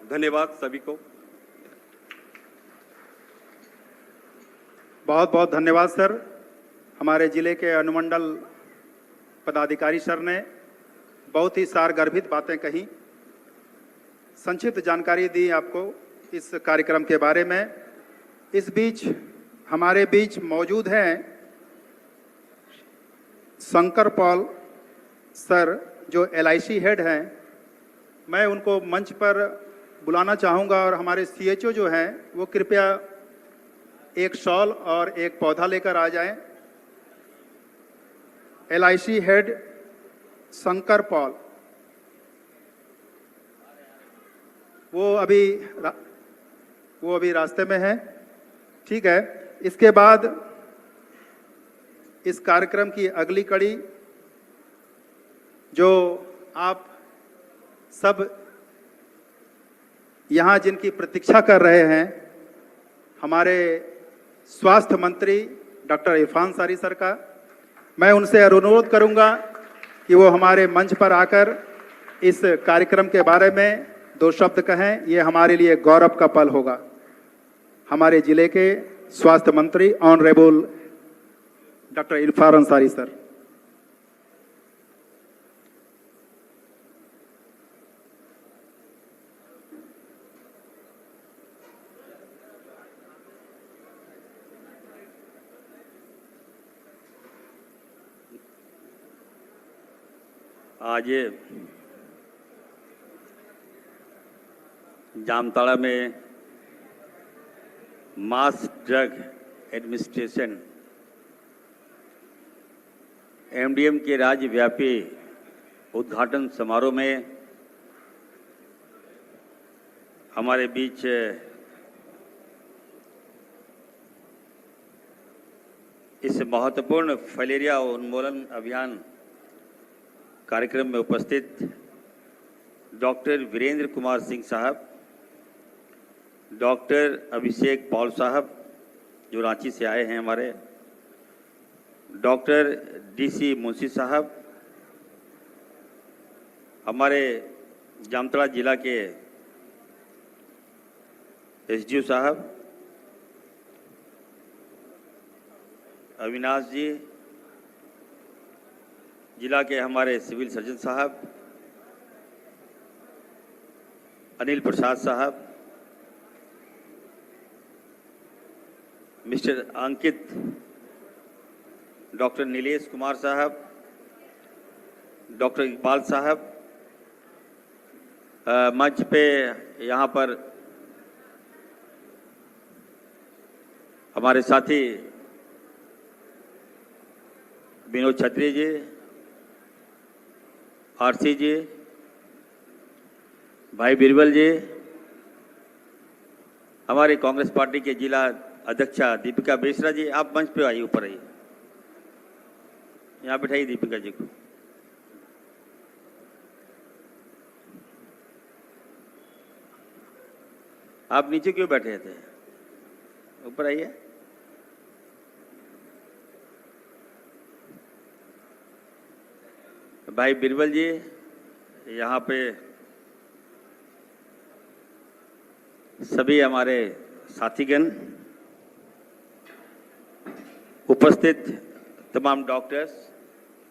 धन्यवाद सभी को। बहुत बहुत धन्यवाद सर। हमारे जिले के अनुमंडल पदाधिकारी सर ने बहुत ही सारगर्भित बातें कही, संक्षिप्त जानकारी दी आपको इस कार्यक्रम के बारे में। इस बीच हमारे बीच मौजूद हैं शंकर पॉल सर जो LIC हेड हैं। मैं उनको मंच पर बुलाना चाहूँगा और हमारे CHO जो हैं वो कृपया एक शॉल और एक पौधा लेकर आ जाएं। LIC हेड शंकर पॉल वो अभी रास्ते में है। ठीक है, इसके बाद इस कार्यक्रम की अगली कड़ी जो आप सब यहाँ जिनकी प्रतीक्षा कर रहे हैं, हमारे स्वास्थ्य मंत्री डॉक्टर इरफान अंसारी सर का, मैं उनसे अनुरोध करूंगा कि वो हमारे मंच पर आकर इस कार्यक्रम के बारे में 2 शब्द कहें। ये हमारे लिए गौरव का पल होगा। हमारे जिले के स्वास्थ्य मंत्री honourable doctor Irfan Ansari sir. आज जामताड़ा में मास ड्रग एडमिनिस्ट्रेशन MDM के राज्यव्यापी उद्घाटन समारोह में हमारे बीच इस महत्वपूर्ण फाइलेरिया उन्मूलन अभियान कार्यक्रम में उपस्थित डॉक्टर वीरेंद्र कुमार सिंह साहब, डॉक्टर अभिषेक पॉल साहब जो रांची से आए हैं, हमारे डॉक्टर DC मुंशी साहब, हमारे जामताड़ा जिला के SDO साहब, अविनाश जी, जिला के हमारे सिविल सर्जन साहब, अनिल प्रसाद साहब, मिस्टर अंकित, डॉक्टर नीलेश कुमार साहब, डॉक्टर इकबाल साहब, मंच पे यहाँ पर हमारे साथी विनोद छत्री जी, RC जी, भाई बीरबल जी, हमारी कांग्रेस पार्टी के जिला अध्यक्षा दीपिका बेसरा जी, आप मंच पे आइए, ऊपर आइए। यहाँ बिठाइए दीपिका जी को। आप नीचे क्यों बैठे थे? ऊपर आइए। भाई बिरबल जी, यहाँ पे सभी हमारे साथीगण, उपस्थित तमाम डॉक्टर्स,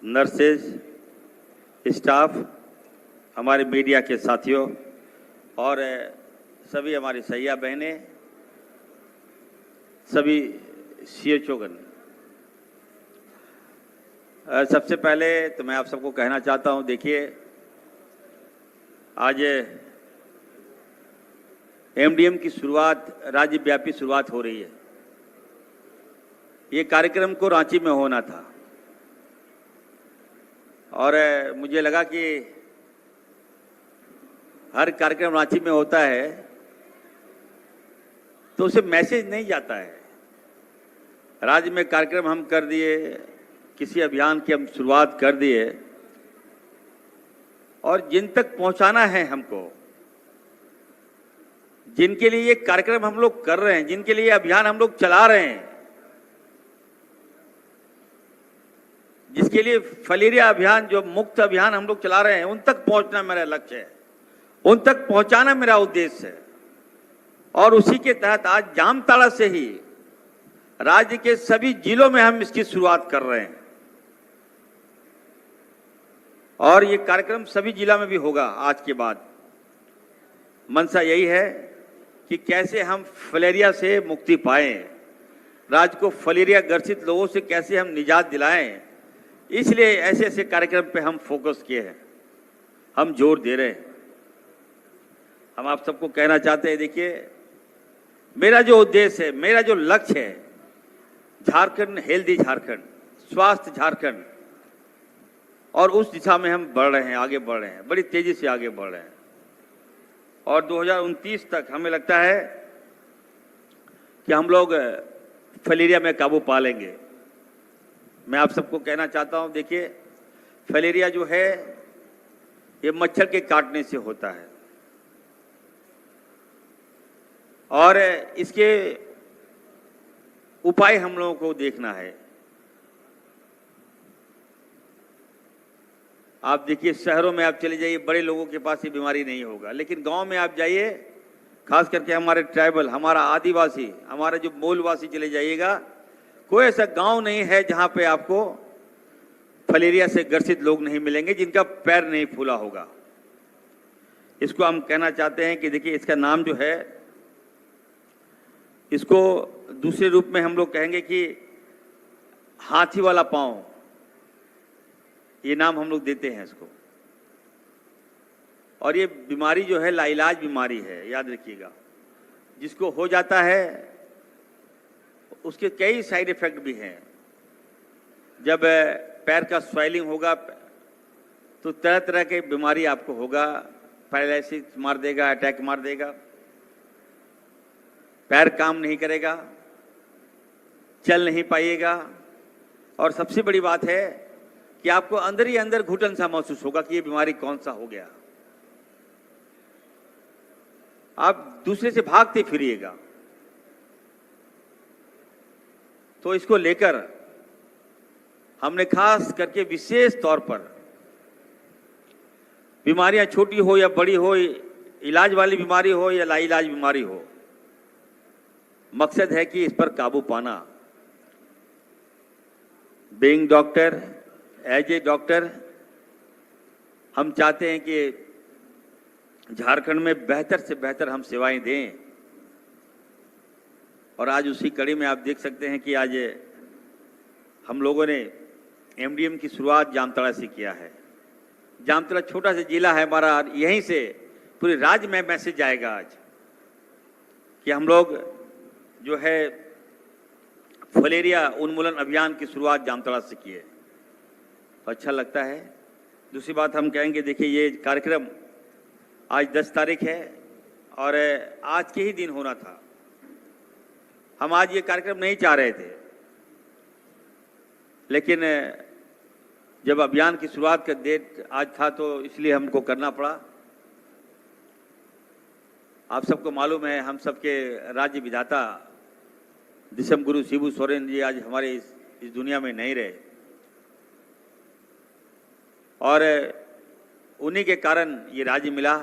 नर्सेज, स्टाफ, हमारे मीडिया के साथियों और सभी हमारी सैया बहनें, सभी सीएचओगण, सबसे पहले तो मैं आप सबको कहना चाहता हूं, देखिए आज एमडीएम की शुरुआत, राज्यव्यापी शुरुआत हो रही है। ये कार्यक्रम को रांची में होना था और मुझे लगा कि हर कार्यक्रम रांची में होता है तो उसे मैसेज नहीं जाता है। राज्य में कार्यक्रम हम कर दिए, किसी अभियान की हम शुरुआत कर दिए और जिन तक पहुंचाना है हमको, जिनके लिए ये कार्यक्रम हम लोग कर रहे हैं, जिनके लिए अभियान हम लोग चला रहे हैं, जिसके लिए फलेरिया अभियान, जो मुक्त अभियान हम लोग चला रहे हैं, उन तक पहुंचना मेरा लक्ष्य है, उन तक पहुंचाना मेरा उद्देश्य है। और उसी के तहत आज जामताड़ा से ही राज्य के सभी जिलों में हम इसकी शुरुआत कर रहे हैं और ये कार्यक्रम सभी जिला में भी होगा आज के बाद। मंशा यही है कि कैसे हम फलेरिया से मुक्ति पाएं, राज्य को फलेरिया ग्रसित लोगों से कैसे हम निजात दिलाएं, इसलिए ऐसे ऐसे कार्यक्रम पे हम फोकस किए हैं, हम जोर दे रहे हैं। हम आप सबको कहना चाहते हैं, देखिए मेरा जो उद्देश्य है, मेरा जो लक्ष्य है, झारखंड हेल्दी झारखंड, स्वास्थ्य झारखंड, और उस दिशा में हम बढ़ रहे हैं, आगे बढ़ रहे हैं, बड़ी तेजी से आगे बढ़ रहे हैं। और 2029 तक हमें लगता है कि हम लोग फलेरिया में काबू पा लेंगे। मैं आप सबको कहना चाहता हूं, देखिए फलेरिया जो है ये मच्छर के काटने से होता है और इसके उपाय हम लोगों को देखना है। आप देखिए शहरों में आप चले जाइए, बड़े लोगों के पास ये बीमारी नहीं होगा, लेकिन गांव में आप जाइए, खास करके हमारे ट्राइबल, हमारा आदिवासी, हमारा जो मूलवासी चले जाइएगा, कोई ऐसा गांव नहीं है जहां पे आपको फलेरिया से ग्रसित लोग नहीं मिलेंगे जिनका पैर नहीं फूला होगा। इसको हम कहना चाहते हैं कि देखिए इसका नाम जो है, इसको दूसरे रूप में हम लोग कहेंगे कि हाथी वाला पांव, ये नाम हम लोग देते हैं इसको। और ये बीमारी जो है लाइलाज बीमारी है, याद रखिएगा। जिसको हो जाता है उसके कई साइड इफेक्ट भी हैं। जब पैर का स्वेलिंग होगा तो तरह तरह के बीमारी आपको होगा, पैरालिसिस मार देगा, अटैक मार देगा, पैर काम नहीं करेगा, चल नहीं पाइएगा, और सबसे बड़ी बात है कि आपको अंदर ही अंदर घुटन सा महसूस होगा कि ये बीमारी कौन सा हो गया। आप दूसरे से भागते फिरिएगा। तो इसको लेकर हमने खास करके विशेष तौर पर, बीमारियां छोटी हो या बड़ी हो, इलाज वाली बीमारी हो या लाइलाज बीमारी हो, मकसद है कि इस पर काबू पाना। Being doctor, as a doctor, हम चाहते हैं कि झारखंड में बेहतर से बेहतर हम सेवाएं दें। और आज उसी कड़ी में आप देख सकते हैं कि आज हम लोगों ने एमडीएम की शुरुआत जामताड़ा से किया है। जामताड़ा छोटा सा जिला है हमारा, यहीं से पूरे राज्य में मैसेज आएगा आज कि हम लोग जो है फलेरिया उन्मूलन अभियान की शुरुआत जामताड़ा से की है। अच्छा लगता है। दूसरी बात हम कहेंगे, देखिए ये कार्यक्रम आज 10 तारीख है और आज के ही दिन होना था। हम आज ये कार्यक्रम नहीं चाह रहे थे, लेकिन जब अभियान की शुरुआत का डेट आज था तो इसलिए हमको करना पड़ा। आप सबको मालूम है, हम सबके राज्य विधाता दिसम गुरु शिबू सोरेन जी आज हमारे इस दुनिया में नहीं रहे, और उन्हीं के कारण ये राज्य मिला,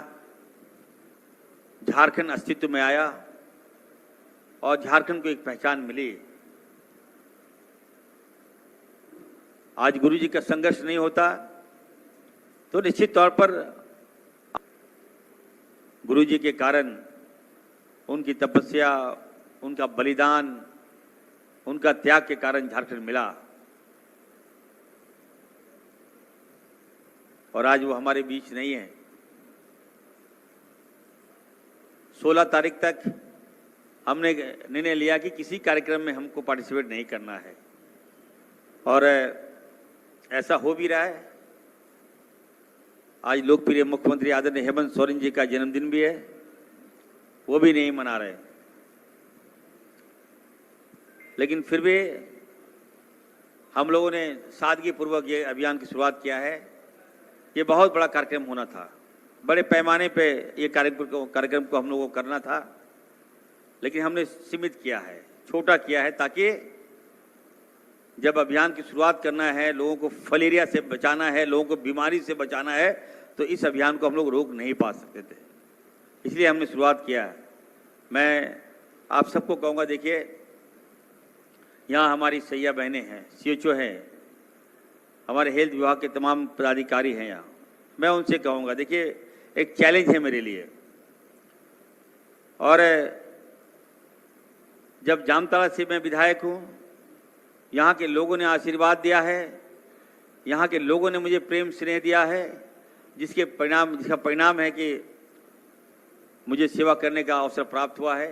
झारखंड अस्तित्व में आया और झारखंड को एक पहचान मिली। आज गुरु जी का संघर्ष नहीं होता तो निश्चित तौर पर गुरु जी के कारण, उनकी तपस्या, उनका बलिदान, उनका त्याग के कारण झारखंड मिला, और आज वो हमारे बीच नहीं है। 16 तारीख तक हमने निर्णय लिया कि किसी कार्यक्रम में हमको पार्टिसिपेट नहीं करना है, और ऐसा हो भी रहा है। आज लोकप्रिय मुख्यमंत्री आदरणीय हेमंत सोरेन जी का जन्मदिन भी है, वो भी नहीं मना रहे। लेकिन फिर भी हम लोगों ने सादगीपूर्वक ये अभियान की शुरुआत किया है। ये बहुत बड़ा कार्यक्रम होना था, बड़े पैमाने पे ये कार्यक्रम को हम लोगों को करना था, लेकिन हमने सीमित किया है, छोटा किया है, ताकि जब अभियान की शुरुआत करना है, लोगों को फलेरिया से बचाना है, लोगों को बीमारी से बचाना है, तो इस अभियान को हम लोग रोक नहीं पा सकते थे, इसलिए हमने शुरुआत किया है। मैं आप सबको कहूँगा, देखिए यहाँ हमारी सैया बहनें हैं, CHO हैं, हमारे हेल्थ विभाग के तमाम पदाधिकारी हैं यहाँ। मैं उनसे कहूँगा, देखिए एक चैलेंज है मेरे लिए, और जब जामताड़ा से मैं विधायक हूँ, यहाँ के लोगों ने आशीर्वाद दिया है, यहाँ के लोगों ने मुझे प्रेम स्नेह दिया है, जिसका परिणाम है कि मुझे सेवा करने का अवसर प्राप्त हुआ है।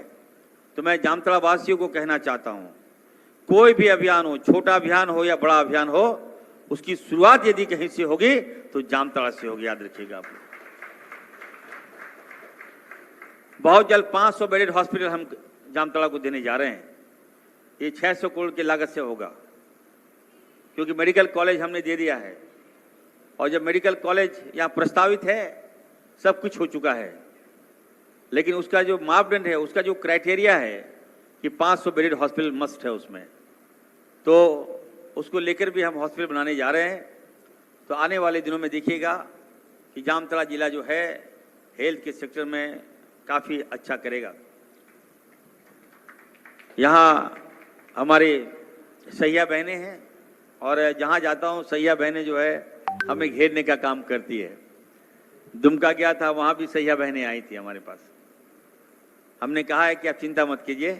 तो मैं जामताड़ा वासियों को कहना चाहता हूँ, कोई भी अभियान हो, छोटा अभियान हो या बड़ा अभियान हो, उसकी शुरुआत यदि कहीं से होगी तो जामताड़ा से होगी, याद रखिएगा आप लोग। बहुत जल्द 500 बेडेड हॉस्पिटल हम जामताड़ा को देने जा रहे हैं। ये 600 करोड़ की लागत से होगा, क्योंकि मेडिकल कॉलेज हमने दे दिया है, और जब मेडिकल कॉलेज यहाँ प्रस्तावित है, सब कुछ हो चुका है, लेकिन उसका जो मापदंड है, उसका जो क्राइटेरिया है कि 500 बेडेड हॉस्पिटल मस्ट है उसमें, तो उसको लेकर भी हम हॉस्पिटल बनाने जा रहे हैं। तो आने वाले दिनों में देखिएगा कि जामताड़ा जिला जो है हेल्थ के सेक्टर में काफ़ी अच्छा करेगा। यहाँ हमारे सैया बहनें हैं, और जहाँ जाता हूँ सैया बहनें जो है हमें घेरने का काम करती है। दुमका गया था, वहाँ भी सैया बहनें आई थी हमारे पास। हमने कहा है कि आप चिंता मत कीजिए,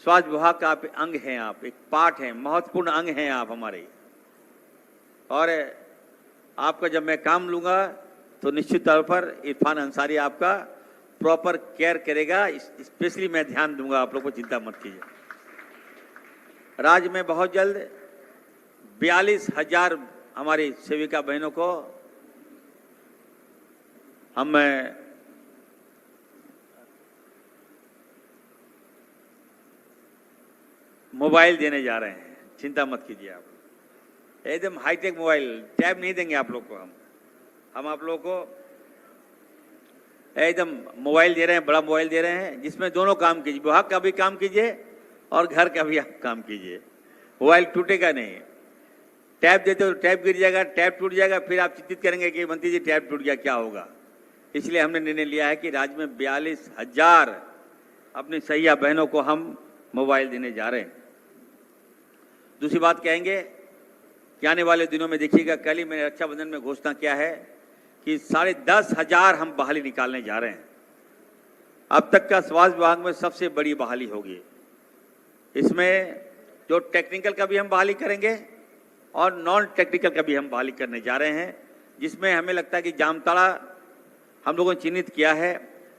स्वास्थ्य विभाग का आप अंग हैं, आप एक पार्ट हैं, महत्वपूर्ण अंग हैं आप हमारे, और आपका जब मैं काम लूँगा तो निश्चित तौर पर इरफान अंसारी आपका प्रॉपर केयर करेगा, स्पेशली मैं ध्यान दूंगा, आप लोग को चिंता मत कीजिए। राज्य में बहुत जल्द 42,000 हमारी सेविका बहनों को हम मोबाइल देने जा रहे हैं, चिंता मत कीजिए आप। एकदम हाईटेक मोबाइल, टैब नहीं देंगे आप लोग को, हम आप लोगों को एकदम मोबाइल दे रहे हैं, बड़ा मोबाइल दे रहे हैं, जिसमें दोनों काम कीजिए, विभाग का भी काम कीजिए और घर का भी आप काम कीजिए। मोबाइल टूटेगा नहीं, टैब देते हो तो टैब गिर जाएगा, टैब टूट जाएगा, फिर आप चिंतित करेंगे कि मंत्री जी टैब टूट गया क्या होगा। इसलिए हमने निर्णय लिया है कि राज्य में 42,000 अपनी सैया बहनों को हम मोबाइल देने जा रहे हैं। दूसरी बात कहेंगे कि आने वाले दिनों में देखिएगा, कल ही मैंने रक्षाबंधन में घोषणा किया है कि 10,500 हम बहाली निकालने जा रहे हैं। अब तक का स्वास्थ्य विभाग में सबसे बड़ी बहाली होगी। इसमें जो टेक्निकल का भी हम बहाली करेंगे और नॉन टेक्निकल का भी हम बहाली करने जा रहे हैं, जिसमें हमें लगता है कि जामताड़ा हम लोगों ने चिन्हित किया है।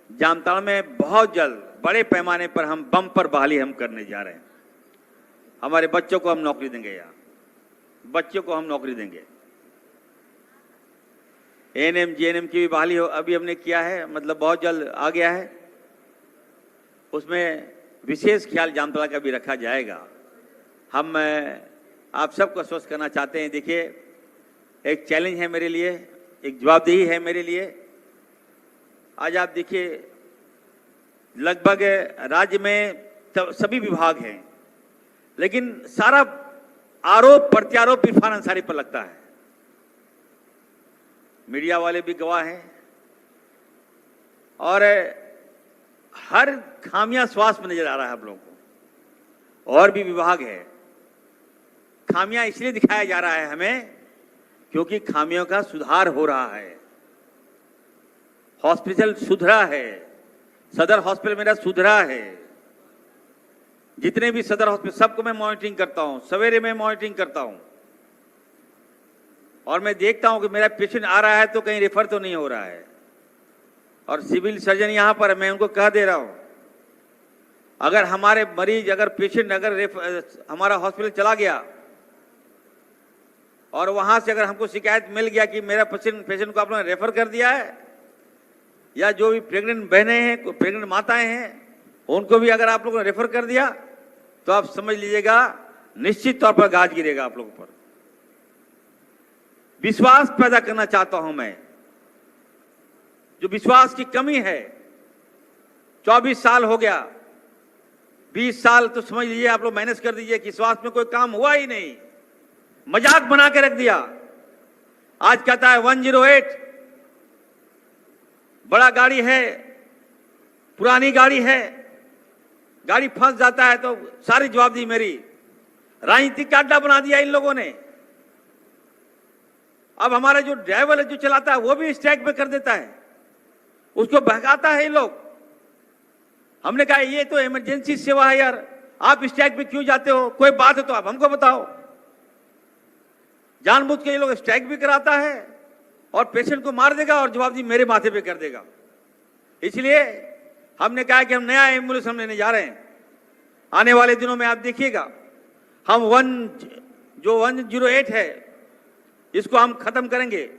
जामताड़ा में बहुत जल्द बड़े पैमाने पर हम बम पर बहाली हम करने जा रहे हैं। हमारे बच्चों को हम नौकरी देंगे, यहाँ बच्चों को हम नौकरी देंगे। ANM GNM की भी बहाली अभी हमने किया है, मतलब बहुत जल्द आ गया है। उसमें विशेष ख्याल जामताड़ा का भी रखा जाएगा। हम आप सबको आश्वस्त करना चाहते हैं। देखिए, एक चैलेंज है मेरे लिए, एक जवाबदेही है मेरे लिए। आज आप देखिए, लगभग राज्य में सभी विभाग हैं, लेकिन सारा आरोप प्रत्यारोप इरफान अंसारी पर लगता है। मीडिया वाले भी गवाह हैं और हर खामियां स्वास्थ्य में नजर आ रहा है आप लोगों को। और भी विभाग है, खामियां इसलिए दिखाया जा रहा है हमें क्योंकि खामियों का सुधार हो रहा है। हॉस्पिटल सुधरा है, सदर हॉस्पिटल मेरा सुधरा है। जितने भी सदर हॉस्पिटल सबको मैं मॉनिटरिंग करता हूं, सवेरे में मॉनिटरिंग करता हूं और मैं देखता हूं कि मेरा पेशेंट आ रहा है तो कहीं रेफर तो नहीं हो रहा है। और सिविल सर्जन यहां पर, मैं उनको कह दे रहा हूं, अगर हमारे मरीज, अगर पेशेंट अगर हमारा हॉस्पिटल चला गया और वहां से अगर हमको शिकायत मिल गया कि मेरा पेशेंट को आप लोगों ने रेफर कर दिया है, या जो भी प्रेग्नेंट बहनें हैं, प्रेग्नेंट माताएं हैं, उनको भी अगर आप लोगों ने रेफर कर दिया, तो आप समझ लीजिएगा निश्चित तौर पर गाज गिरेगा आप लोगों पर। विश्वास पैदा करना चाहता हूं मैं, जो विश्वास की कमी है। 24 साल हो गया, 20 साल तो समझ लीजिए आप लोग मैनेज कर दीजिए कि स्वास्थ्य में कोई काम हुआ ही नहीं, मजाक बना के रख दिया। आज कहता है 108 बड़ा गाड़ी है, पुरानी गाड़ी है, गाड़ी फंस जाता है तो सारी जवाबदेही मेरी। राजनीतिक का अड्डा बना दिया इन लोगों ने। अब हमारा जो ड्राइवर है, जो चलाता है, वो भी स्ट्राइक पे कर देता है, उसको बहकाता है ये लोग। हमने कहा ये तो इमरजेंसी सेवा है यार, आप स्ट्राइक पे क्यों जाते हो? कोई बात है तो आप हमको बताओ। जानबूझ के ये लोग स्ट्राइक भी कराता है और पेशेंट को मार देगा और जवाबदेही मेरे माथे पे कर देगा। इसलिए हमने कहा कि हम नया एम्बुलेंस हम लेने जा रहे हैं। आने वाले दिनों में आप देखिएगा, हम 108 है, इसको हम खत्म करेंगे।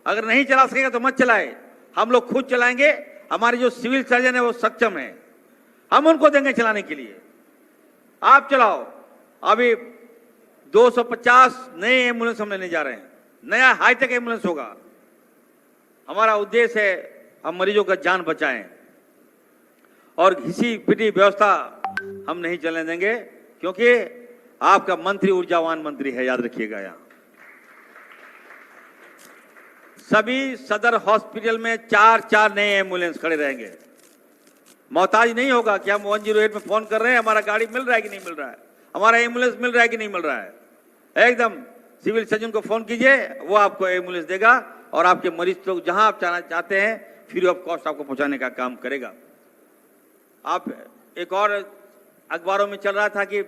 अगर नहीं चला सकेगा तो मत चलाए, हम लोग खुद चलाएंगे। हमारे जो सिविल सर्जन है वो सक्षम है, हम उनको देंगे चलाने के लिए। आप चलाओ। अभी 250 नए एम्बुलेंस हम लेने जा रहे हैं, नया हाईटेक एम्बुलेंस होगा। हमारा उद्देश्य है हम मरीजों का जान बचाएं और घिसी पिटी व्यवस्था हम नहीं चलने देंगे, क्योंकि आपका मंत्री ऊर्जावान मंत्री है, याद रखिएगा। यहाँ सभी सदर हॉस्पिटल में 4-4 नए एम्बुलेंस खड़े रहेंगे। मोहताज नहीं होगा कि हम 108 में फोन कर रहे हैं, हमारा गाड़ी मिल रहा है कि नहीं मिल रहा है, हमारा एम्बुलेंस मिल रहा है कि नहीं मिल रहा है। एकदम सिविल सर्जन को फोन कीजिए, वो आपको एम्बुलेंस देगा और आपके मरीज लोग जहां आप जाना चाहते हैं फ्री ऑफ कॉस्ट आपको पहुंचाने का काम करेगा। आप एक और अखबारों में चल रहा था कि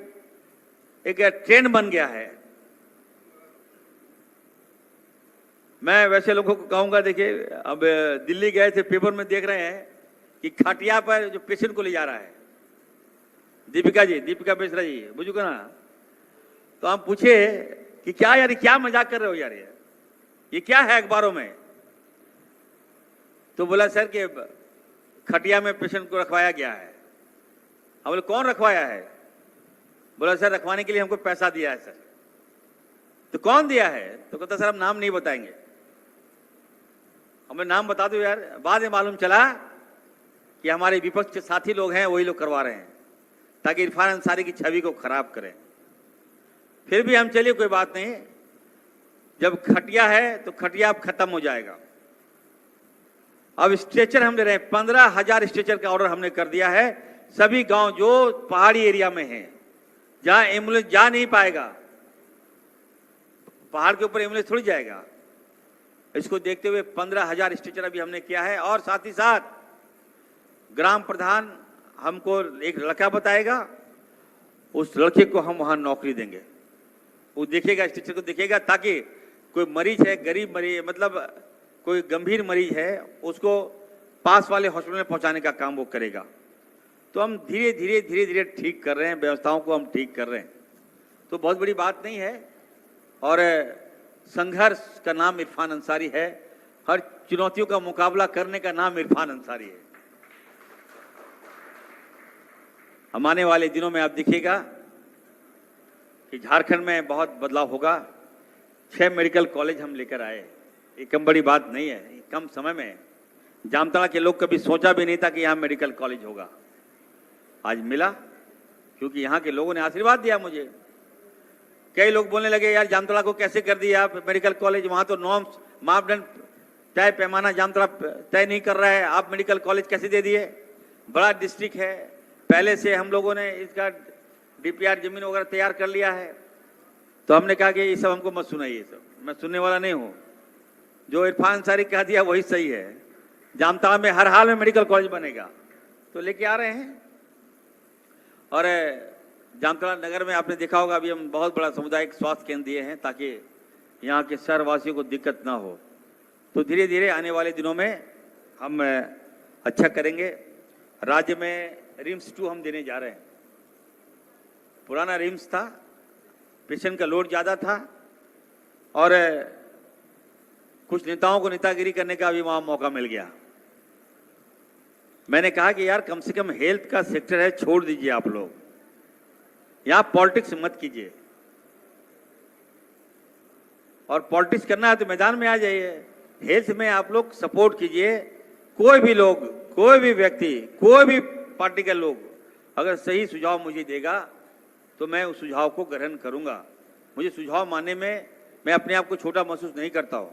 एक ट्रेंड बन गया है। मैं वैसे लोगों को कहूंगा, देखिए अब दिल्ली गए थे, पेपर में देख रहे हैं कि खटिया पर जो पेशेंट को ले जा रहा है, दीपिका मिश्रा जी, बुझू ना, तो हम पूछे कि क्या यार, क्या मजाक कर रहे हो यार, ये क्या है अखबारों में? तो बोला सर कि खटिया में पेशेंट को रखवाया गया है। हम बोले कौन रखवाया है? बोला सर रखवाने के लिए हमको पैसा दिया है सर। तो कौन दिया है? तो कहता सर हम नाम नहीं बताएंगे। हमें नाम बता दो यार। बाद में मालूम चला कि हमारे विपक्ष के साथी लोग हैं, वही लोग करवा रहे हैं ताकि इरफान अंसारी की छवि को खराब करें। फिर भी हम चलिए, कोई बात नहीं, जब खटिया है तो खटिया अब खत्म हो जाएगा। अब स्ट्रेचर हम ले रहे हैं, 15,000 स्ट्रेचर का ऑर्डर हमने कर दिया है। सभी गांव जो पहाड़ी एरिया में हैं, जहां एम्बुलेंस जा नहीं पाएगा, पहाड़ के ऊपर एम्बुलेंस थोड़ी जाएगा, इसको देखते हुए 15,000 स्ट्रेचर अभी हमने किया है। और साथ ही साथ ग्राम प्रधान हमको एक लड़का बताएगा, उस लड़के को हम वहां नौकरी देंगे। वो देखेगा, स्ट्रेचर को देखेगा, ताकि कोई मरीज है, गरीब मरीज, मतलब कोई गंभीर मरीज है, उसको पास वाले हॉस्पिटल में पहुंचाने का काम वो करेगा। तो हम धीरे धीरे ठीक कर रहे हैं, व्यवस्थाओं को हम ठीक कर रहे हैं। तो बहुत बड़ी बात नहीं है। और संघर्ष का नाम इरफान अंसारी है, हर चुनौतियों का मुकाबला करने का नाम इरफान अंसारी है। हम आने वाले दिनों में आप देखिएगा कि झारखंड में बहुत बदलाव होगा। 6 मेडिकल कॉलेज हम लेकर आए, ये कम बड़ी बात नहीं है। कम समय में जामताड़ा के लोग कभी सोचा भी नहीं था कि यहाँ मेडिकल कॉलेज होगा, आज मिला, क्योंकि यहाँ के लोगों ने आशीर्वाद दिया मुझे। कई लोग बोलने लगे यार जामताड़ा को कैसे कर दिया आप मेडिकल कॉलेज, वहाँ तो नॉर्म्स मापदंड तय पैमाना जामताड़ा तय नहीं कर रहा है, आप मेडिकल कॉलेज कैसे दे दिए? बड़ा डिस्ट्रिक्ट है, पहले से हम लोगों ने इसका डीपीआर जमीन वगैरह तैयार कर लिया है। तो हमने कहा कि ये सब हमको मत सुनाइए, ये सब मैं सुनने वाला नहीं हूँ। जो इरफान अंसारी कह दिया वही सही है, जामताड़ा में हर हाल में मेडिकल कॉलेज बनेगा, तो लेके आ रहे हैं। और जामताड़ा नगर में आपने देखा होगा अभी हम बहुत बड़ा सामुदायिक स्वास्थ्य केंद्र दिए हैं ताकि यहाँ के शहरवासियों को दिक्कत ना हो। तो धीरे धीरे आने वाले दिनों में हम अच्छा करेंगे। राज्य में रिम्स 2 हम देने जा रहे हैं। पुराना रिम्स था, पेशेंट का लोड ज़्यादा था और कुछ नेताओं को नेतागिरी करने का भी वहाँ मौका मिल गया। मैंने कहा कि यार कम से कम हेल्थ का सेक्टर है, छोड़ दीजिए आप लोग, यहाँ पॉलिटिक्स मत कीजिए, और पॉलिटिक्स करना है तो मैदान में आ जाइए। हेल्थ में आप लोग सपोर्ट कीजिए। कोई भी लोग, कोई भी व्यक्ति, कोई भी पार्टी के लोग अगर सही सुझाव मुझे देगा तो मैं उस सुझाव को ग्रहण करूंगा। मुझे सुझाव मानने में मैं अपने आप को छोटा महसूस नहीं करता हूं,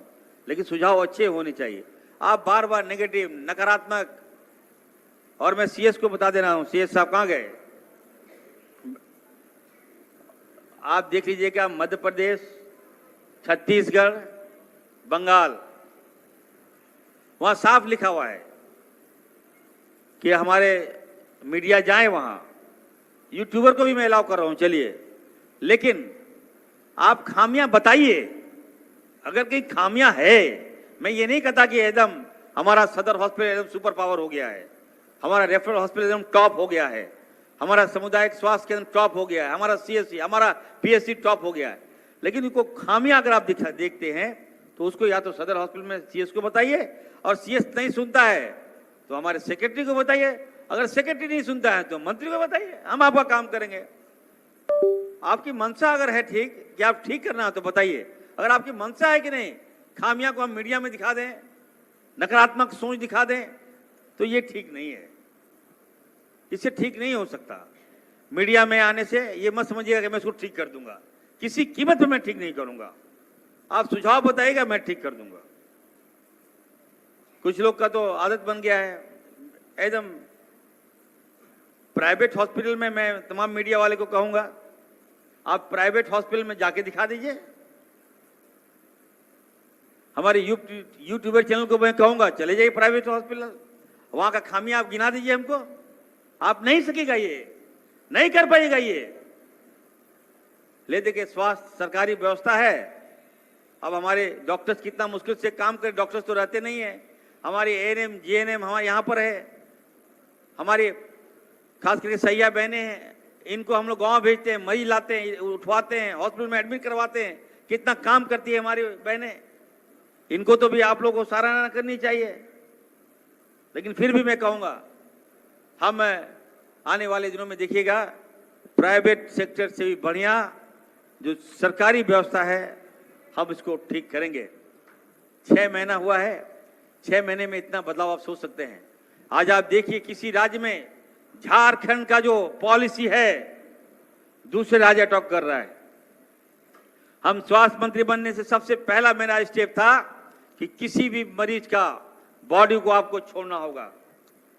लेकिन सुझाव अच्छे होने चाहिए। आप बार बार नेगेटिव, नकारात्मक, और मैं सीएस को बता दे रहा हूं, सीएस साहब कहाँ गए? आप देख लीजिएगा मध्य प्रदेश, छत्तीसगढ़, बंगाल, वहां साफ लिखा हुआ है कि हमारे मीडिया जाए वहां। यूट्यूबर को भी मैं अलाउ कर रहा हूं, चलिए, लेकिन आप खामियां बताइए। अगर कहीं खामियां है, मैं ये नहीं कहता कि एकदम हमारा सदर हॉस्पिटल एकदम सुपर पावर हो गया है, हमारा रेफरल हॉस्पिटल एकदम टॉप हो गया है, हमारा सामुदायिक स्वास्थ्य केंद्र टॉप हो गया है, हमारा सीएससी, हमारा पीएससी टॉप हो गया है। लेकिन इनको खामियां अगर आप देखते हैं तो उसको या तो सदर हॉस्पिटल में सीएस को बताइए, और सीएस नहीं सुनता है तो हमारे सेक्रेटरी को बताइए, अगर सेक्रेटरी नहीं सुनता है तो मंत्री को बताइए, हम आपका काम करेंगे। आपकी मंशा अगर है ठीक कि आप ठीक करना है तो बताइए। अगर आपकी मंशा है कि नहीं खामियां को हम मीडिया में दिखा दें, नकारात्मक सोच दिखा दें, तो ये ठीक नहीं है, इससे ठीक नहीं हो सकता। मीडिया में आने से ये मत समझिएगा कि मैं इसको ठीक कर दूंगा, किसी कीमत पर मैं ठीक नहीं करूंगा। आप सुझाव बताइएगा, मैं ठीक कर दूंगा। कुछ लोग का तो आदत बन गया है एकदम। प्राइवेट हॉस्पिटल में मैं तमाम मीडिया वाले को कहूंगा, आप प्राइवेट हॉस्पिटल में जाके दिखा दीजिए। हमारे यूट्यूबर चैनल को मैं कहूंगा, चले जाइए प्राइवेट हॉस्पिटल, वहां का खामियां आप गिना दीजिए हमको। आप नहीं सकेगा, ये नहीं कर पाएगा ये। ले देखिए, स्वास्थ्य सरकारी व्यवस्था है, अब हमारे डॉक्टर्स कितना मुश्किल से काम करें, डॉक्टर्स तो रहते नहीं है। हमारे एएनएम, जीएनएम हमारे यहाँ पर है, हमारे खास करके सैया बहनें हैं, इनको हम लोग गाँव भेजते हैं, मरीज लाते हैं, उठवाते हैं, हॉस्पिटल में एडमिट करवाते हैं, कितना काम करती है हमारी बहनें। इनको तो भी आप लोगों को सराहना करनी चाहिए। लेकिन फिर भी मैं कहूँगा, हम आने वाले दिनों में देखिएगा प्राइवेट सेक्टर से भी बढ़िया जो सरकारी व्यवस्था है हम इसको ठीक करेंगे। 6 महीना हुआ है, 6 महीने में इतना बदलाव आप सोच सकते हैं। आज आप देखिए किसी राज्य में झारखंड का जो पॉलिसी है दूसरे राज्य टॉप कर रहा है। हम स्वास्थ्य मंत्री बनने से सबसे पहला मेरा स्टेप था कि किसी भी मरीज का बॉडी को आपको छोड़ना होगा।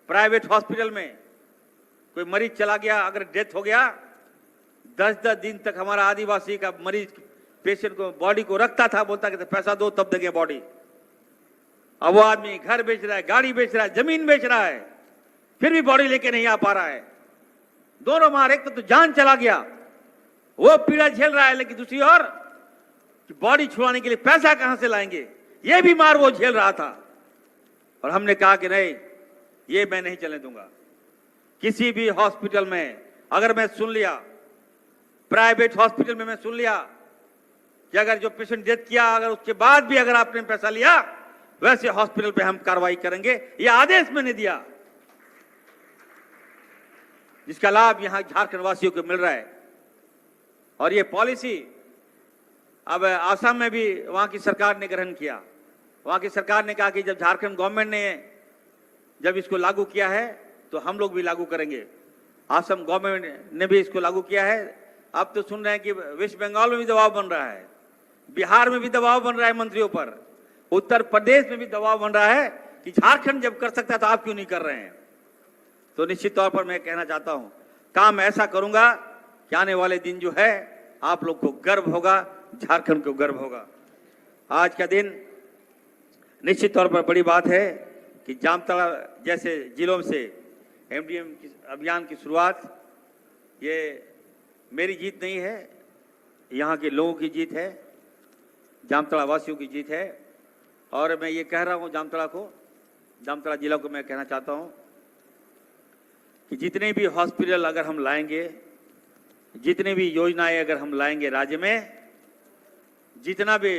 प्राइवेट हॉस्पिटल में कोई मरीज चला गया, अगर डेथ हो गया, 10-10 दिन तक हमारा आदिवासी का मरीज पेशेंट को बॉडी को रखता था, बोलता कि पैसा दो तब देंगे बॉडी। अब वो आदमी घर बेच रहा है, गाड़ी बेच रहा है, जमीन बेच रहा है, फिर भी बॉडी लेके नहीं आ पा रहा है। दोनों मार, एक तो जान चला गया, वो पीड़ा झेल रहा है, लेकिन दूसरी ओर बॉडी छुड़ाने के लिए पैसा कहां से लाएंगे, ये भी मार वो झेल रहा था। और हमने कहा कि नहीं, ये मैं नहीं चलने दूंगा। किसी भी हॉस्पिटल में अगर मैं सुन लिया, प्राइवेट हॉस्पिटल में मैं सुन लिया कि अगर जो पेशेंट डेथ किया, अगर उसके बाद भी अगर आपने पैसा लिया, वैसे हॉस्पिटल पे हम कार्रवाई करेंगे। यह आदेश मैंने दिया, जिसका लाभ यहां झारखंड वासियों को मिल रहा है। और ये पॉलिसी अब आसाम में भी वहाँ की सरकार ने ग्रहण किया। वहाँ की सरकार ने कहा कि जब झारखंड गवर्नमेंट ने जब इसको लागू किया है तो हम लोग भी लागू करेंगे। आसाम गवर्नमेंट ने भी इसको लागू किया है। अब तो सुन रहे हैं कि वेस्ट बंगाल में भी दबाव बन रहा है, बिहार में भी दबाव बन रहा है मंत्रियों पर, उत्तर प्रदेश में भी दबाव बन रहा है कि झारखंड जब कर सकता है तो आप क्यों नहीं कर रहे हैं। तो निश्चित तौर पर मैं कहना चाहता हूं, काम ऐसा करूंगा कि आने वाले दिन जो है आप लोग को गर्व होगा, झारखंड को गर्व होगा। आज का दिन निश्चित तौर पर बड़ी बात है कि जामताड़ा जैसे जिलों से एमडीएम अभियान की शुरुआत, ये मेरी जीत नहीं है, यहाँ के लोगों की जीत है, जामताड़ा वासियों की जीत है। और मैं ये कह रहा हूँ जामताड़ा जिला को मैं कहना चाहता हूँ कि जितने भी हॉस्पिटल अगर हम लाएंगे, जितने भी योजनाएं अगर हम लाएंगे राज्य में, जितना भी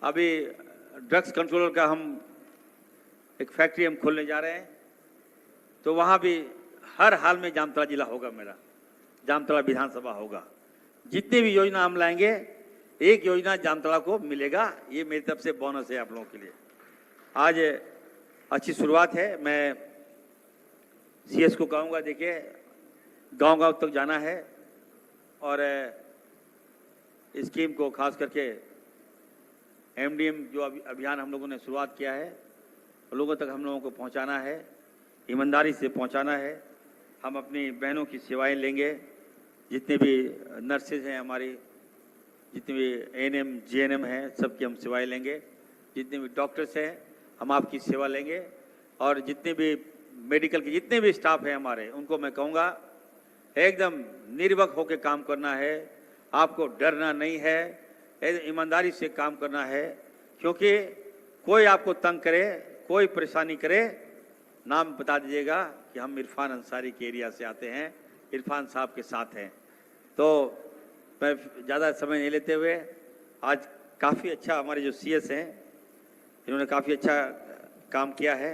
अभी ड्रग्स कंट्रोलर का हम एक फैक्ट्री हम खोलने जा रहे हैं, तो वहाँ भी हर हाल में जामताड़ा जिला होगा, मेरा जामताड़ा विधानसभा होगा। जितने भी योजना हम लाएंगे एक योजना जामताड़ा को मिलेगा। ये मेरी तरफ से बोनस है आप लोगों के लिए। आज अच्छी शुरुआत है। मैं सीएस को कहूँगा, देखिए गांव-गांव तक जाना है और स्कीम को खास करके एमडीएम जो अभियान हम लोगों ने शुरुआत किया है लोगों तक हम लोगों को पहुंचाना है, ईमानदारी से पहुंचाना है। हम अपनी बहनों की सेवाएं लेंगे, जितने भी नर्सेज हैं हमारी, जितने भी एएनएम जीएनएम हैं, सबकी हम सेवाएं लेंगे। जितने भी डॉक्टर्स हैं हम आपकी सेवा लेंगे, और जितने भी मेडिकल के जितने भी स्टाफ हैं हमारे, उनको मैं कहूँगा एकदम निर्भक होकर काम करना है, आपको डरना नहीं है, ईमानदारी से काम करना है। क्योंकि कोई आपको तंग करे, कोई परेशानी करे, नाम बता दीजिएगा कि हम इरफान अंसारी के एरिया से आते हैं, इरफान साहब के साथ हैं। तो मैं ज़्यादा समय नहीं लेते हुए, आज काफ़ी अच्छा हमारे जो सीएस हैं इन्होंने काफ़ी अच्छा काम किया है।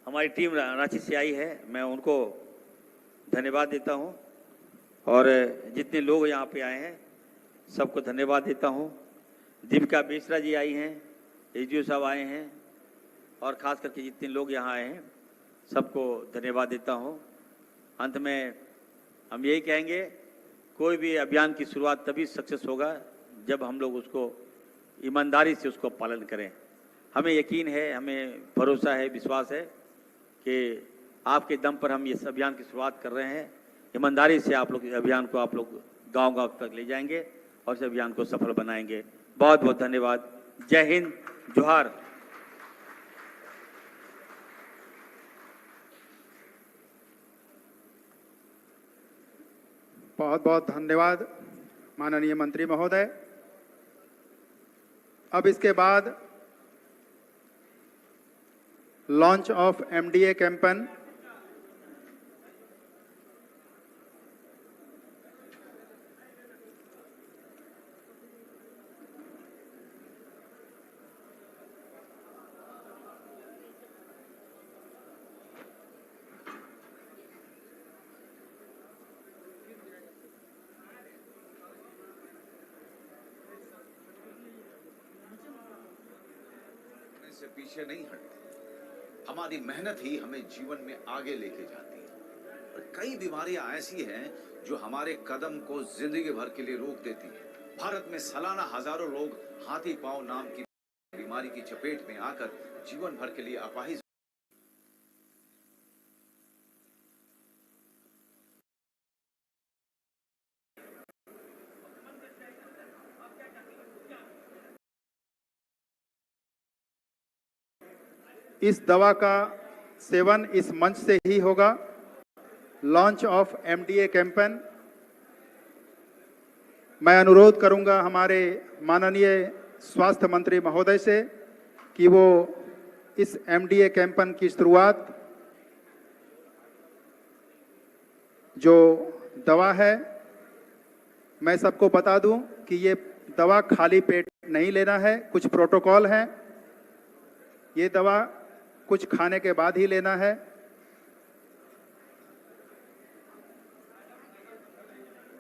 हमारी टीम रांची से आई है, मैं उनको धन्यवाद देता हूं, और जितने लोग यहाँ पे आए हैं सबको धन्यवाद देता हूं। दीपिका बेसरा जी आई हैं, एसडीओ साहब आए हैं, और ख़ास करके जितने लोग यहाँ आए हैं सबको धन्यवाद देता हूं। अंत में हम यही कहेंगे, कोई भी अभियान की शुरुआत तभी सक्सेस होगा जब हम लोग उसको ईमानदारी से उसको पालन करें। हमें यकीन है, हमें भरोसा है, विश्वास है कि आपके दम पर हम इस अभियान की शुरुआत कर रहे हैं। ईमानदारी से आप लोग इस अभियान को आप लोग गांव-गांव तक ले जाएंगे और इस अभियान को सफल बनाएंगे। बहुत बहुत धन्यवाद। जय हिंद, जोहार। बहुत बहुत धन्यवाद माननीय मंत्री महोदय। अब इसके बाद लॉन्च ऑफ एमडीए कैंपेन से पीछे नहीं हटते। हमारी मेहनत ही हमें जीवन में आगे लेके जाती है। और कई बीमारियां ऐसी हैं जो हमारे कदम को जिंदगी भर के लिए रोक देती हैं। भारत में सालाना हजारों लोग हाथी पांव नाम की बीमारी की चपेट में आकर जीवन भर के लिए अपाहिज। इस दवा का सेवन इस मंच से ही होगा। Launch of MDA campaign. मैं अनुरोध करूंगा हमारे माननीय स्वास्थ्य मंत्री महोदय से कि वो इस एमडीए कैंपेन की शुरुआत जो दवा है, मैं सबको बता दूं कि ये दवा खाली पेट नहीं लेना है, कुछ प्रोटोकॉल हैं। ये दवा कुछ खाने के बाद ही लेना है।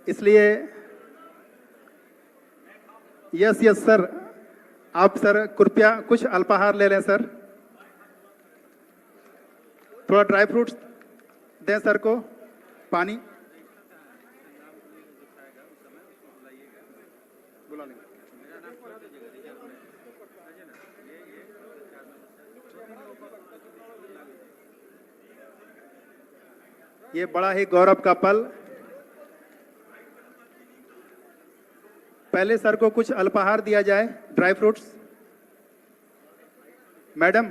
इसलिए यस यस सर, आप सर कृपया कुछ अल्पाहार ले लें सर, थोड़ा ड्राई फ्रूट्स दें सर को, पानी बुला लेंगे। ये बड़ा ही गौरव का पल। पहले सर को कुछ अल्पाहार दिया जाए, dry fruits. Madam,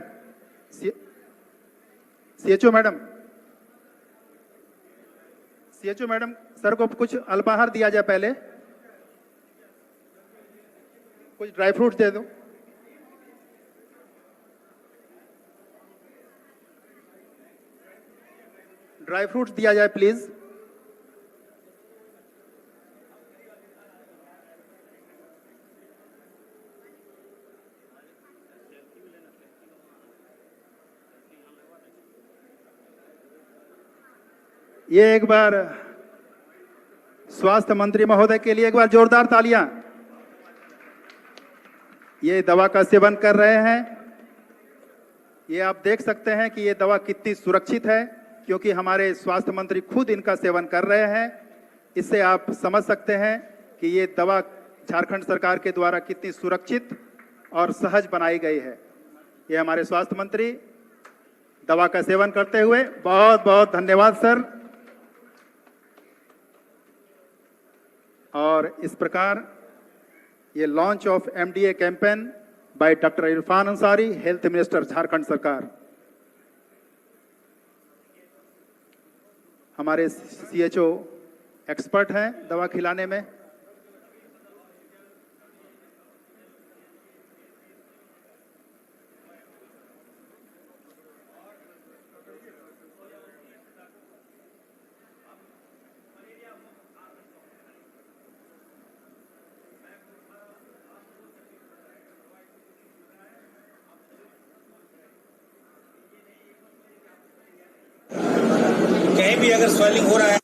CHO madam, CHO madam, sir को कुछ अल्पाहार दिया जाए, पहले कुछ ड्राई फ्रूट्स दे दो। ड्राई फ्रूट्स दिया जाए प्लीज। ये एक बार स्वास्थ्य मंत्री महोदय के लिए एक बार जोरदार तालियां। ये दवा का सेवन कर रहे हैं। ये आप देख सकते हैं कि ये दवा कितनी सुरक्षित है, क्योंकि हमारे स्वास्थ्य मंत्री खुद इनका सेवन कर रहे हैं। इससे आप समझ सकते हैं कि ये दवा झारखंड सरकार के द्वारा कितनी सुरक्षित और सहज बनाई गई है। ये हमारे स्वास्थ्य मंत्री दवा का सेवन करते हुए, बहुत बहुत धन्यवाद सर। और इस प्रकार ये launch of MDA campaign by doctor Irfan Ansari, health minister Jharkhand सरकार। हमारे सीएचओ एक्सपर्ट हैं दवा खिलाने में। कहीं भी अगर स्वेलिंग हो रहा है,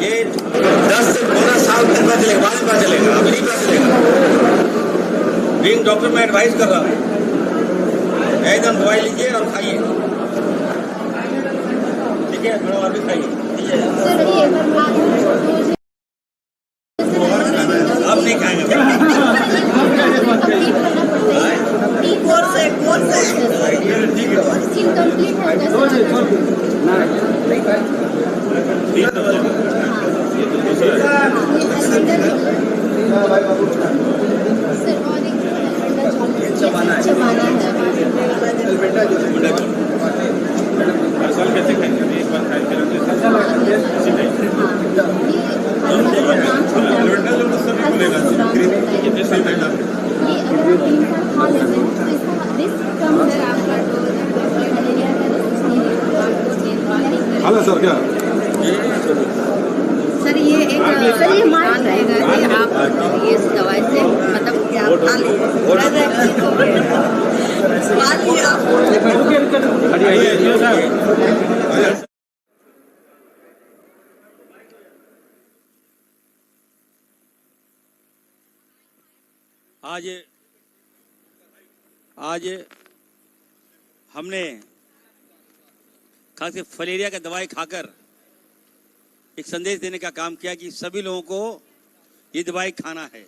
ये 10 से 12 साल तक पता चलेगा, बाद में पता चलेगा, अभी नहीं पता चलेगा। बीइंग डॉक्टर मैं एडवाइस कर रहा हूँ, एकदम दवाई लीजिए और खाइए, ठीक है? थोड़ा और भी खाइए, अब नहीं खाएंगे। कैसे खाएंगे? एक बार खाएंगे हेलो सर, क्या सर ये एक नुकसान रहेगा कि आप ये इस दवाई से मतलब क्या खा आज हमने खास फलेरिया का दवाई खाकर एक संदेश देने का काम किया कि सभी लोगों को ये दवाई खाना है,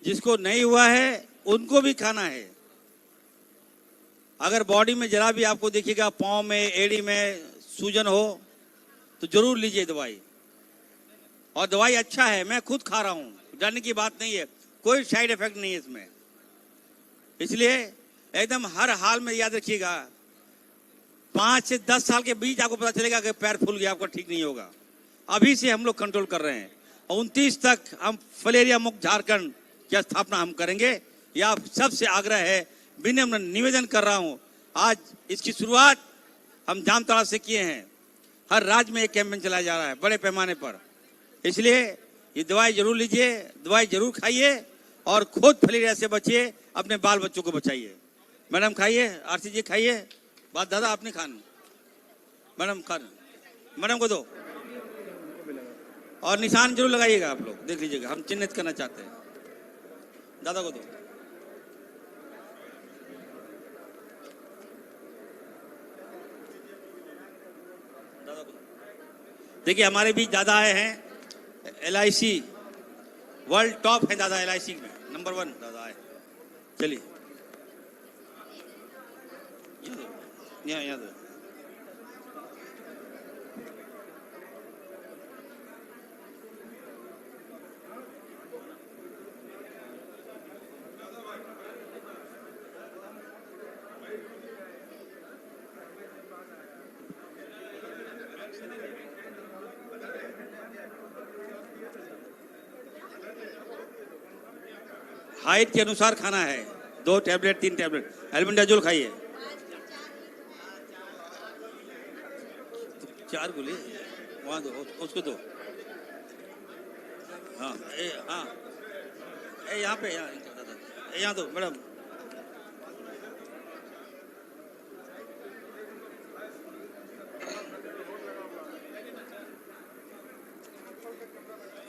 जिसको नहीं हुआ है उनको भी खाना है। अगर बॉडी में जरा भी आपको देखिएगा पाँव में, एड़ी में सूजन हो तो जरूर लीजिए दवाई। और दवाई अच्छा है, मैं खुद खा रहा हूँ, डरने की बात नहीं है, कोई साइड इफेक्ट नहीं है इसमें। इसलिए एकदम हर हाल में याद रखिएगा, 5 से 10 साल के बीच आपको पता चलेगा कि पैर फूल गया, आपका ठीक नहीं होगा। अभी से हम लोग कंट्रोल कर रहे हैं और 29 तक हम फलेरिया मुक्त झारखंड की स्थापना हम करेंगे। यह आप सबसे आग्रह है, विनम्र निवेदन कर रहा हूं। आज इसकी शुरुआत हम जामताड़ा से किए हैं, हर राज्य में एक कैंपेन चलाया जा रहा है बड़े पैमाने पर। इसलिए ये दवाई जरूर लीजिए, दवाई जरूर खाइए और खुद फलेरिया से बचिए, अपने बाल बच्चों को बचाइए। मैडम खाइए, आरसी जी खाइए, बात दादा आपने खान, मैडम खान, मैडम को दो और निशान जरूर लगाइएगा, आप लोग देख लीजिएगा, हम चिन्हित करना चाहते हैं। दादा को दो। दादा को देखिए, हमारे बीच दादा आए हैं, LIC वर्ल्ड टॉप है दादा, LIC में नंबर 1 दादा आए। चलिए यहाँ दो। हाइट के अनुसार खाना है, 2 टैबलेट 3 टैबलेट एल्बेंडाजोल खाइए। 4 गोली वहाँ दो, उसको दो। हाँ हाँ यहाँ पे, यहाँ दो मैडम।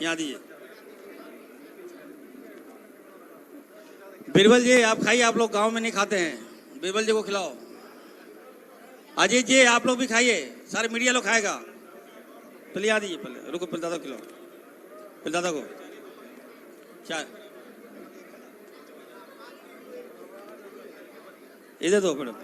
यहाँ दीजिए। बीरबल जी आप खाइए, आप लोग गांव में नहीं खाते हैं, बीरबल जी को खिलाओ। अजीत जी आप लोग भी खाइए, सारे मीडिया लोग खाएगा। पहले याद दीजिए, पहले रुको, पहले दादा को खिलाओ, पहले दादा को चाय इधर दो मैडम।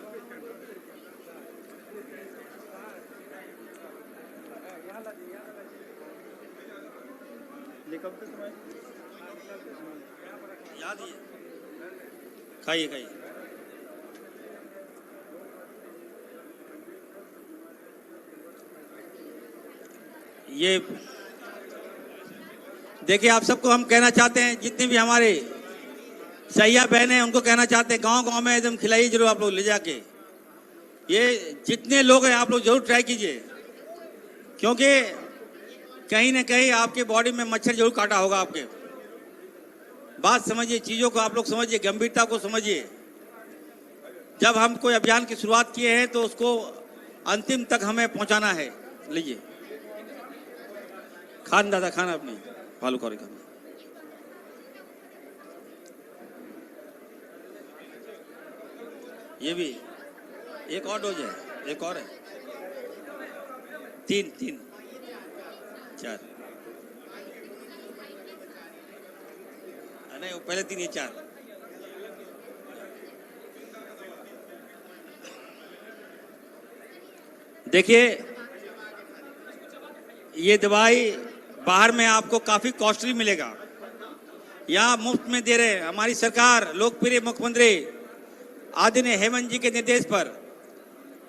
याद दीजिए, खाइए खाइए। ये देखिए, आप सबको हम कहना चाहते हैं, जितने भी हमारे सैया बहन हैं उनको कहना चाहते हैं, गांव गांव में एकदम खिलाइए जरूर आप लोग ले जाके। ये जितने लोग हैं आप लोग जरूर ट्राई कीजिए, क्योंकि कहीं ना कहीं आपके बॉडी में मच्छर जरूर काटा होगा आपके। बात समझिए, चीजों को आप लोग समझिए, गंभीरता को समझिए। जब हम कोई अभियान की शुरुआत किए हैं तो उसको अंतिम तक हमें पहुंचाना है। लीजिए खान दादा, खाना अपनी आलू कौरी खाना। ये भी एक और डोज है, एक और है, 3 4 नहीं, पहले 3 ये 4। देखिए, ये दवाई बाहर में आपको काफी कॉस्टली मिलेगा, यहाँ मुफ्त में दे रहे हैं। हमारी सरकार, लोकप्रिय मुख्यमंत्री आदरणीय हेमंत जी के निर्देश पर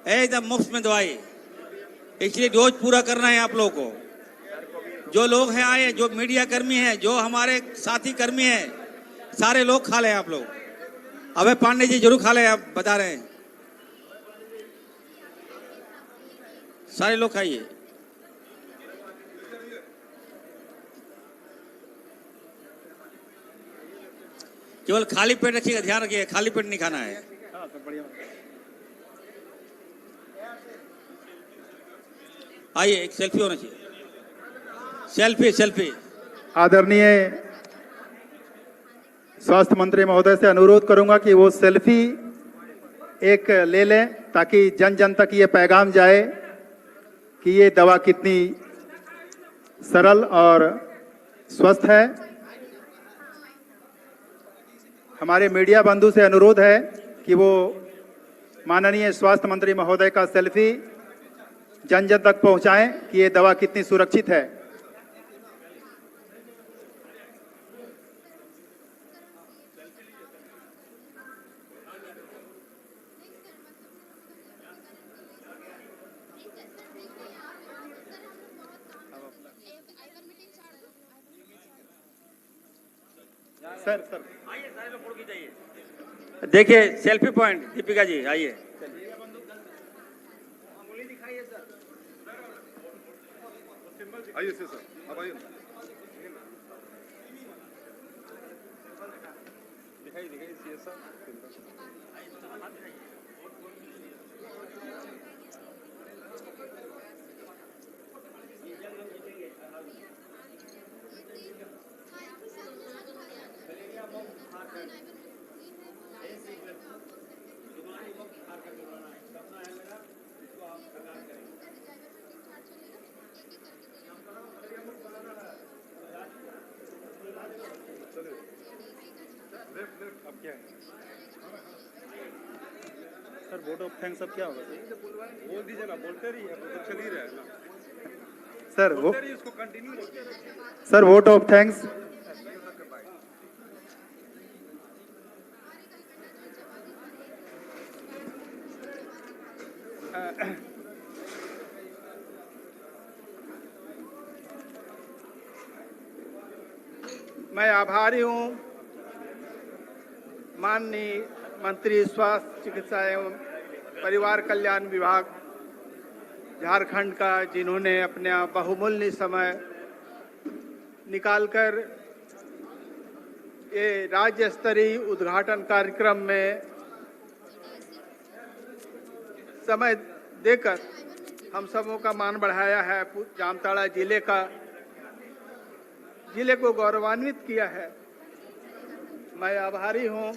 एकदम मुफ्त में दवाई, इसलिए डोज पूरा करना है आप लोगों को। जो लोग हैं आए, जो मीडिया कर्मी हैं, जो हमारे साथी कर्मी हैं, सारे लोग खा लें आप लोग। अभय पांडे जी जरूर खा लें, आप बता रहे हैं, सारे लोग खाइए। केवल खाली पेट रखिएगा, ध्यान रखिएगा, खाली पेट नहीं खाना है। आइए, एक सेल्फी होना चाहिए, सेल्फी। आदरणीय स्वास्थ्य मंत्री महोदय से अनुरोध करूंगा कि वो सेल्फी एक ले लें, ताकि जन जन तक ये पैगाम जाए कि ये दवा कितनी सरल और स्वस्थ है। हमारे मीडिया बंधु से अनुरोध है कि वो माननीय स्वास्थ्य मंत्री महोदय का सेल्फी जन जन तक पहुंचाएं कि ये दवा कितनी सुरक्षित है। सर आइए, सारे लोग फोटो खींचाइए। देखिए सेल्फी पॉइंट, दीपिका जी आइए। आइए सर, आप आइए। सर वोट ऑफ थैंक्स अब क्या होगा? बोल दीजिए ना, बोलते रहिए, तो चल ही रहा है ना। Sir vote of thanks. मैं आभारी हूँ माननीय मंत्री स्वास्थ्य चिकित्सा एवं परिवार कल्याण विभाग झारखंड का, जिन्होंने अपना बहुमूल्य समय निकालकर ये राज्य स्तरीय उद्घाटन कार्यक्रम में समय देकर हम सबों का मान बढ़ाया है, जामताड़ा जिले को गौरवान्वित किया है। मैं आभारी हूँ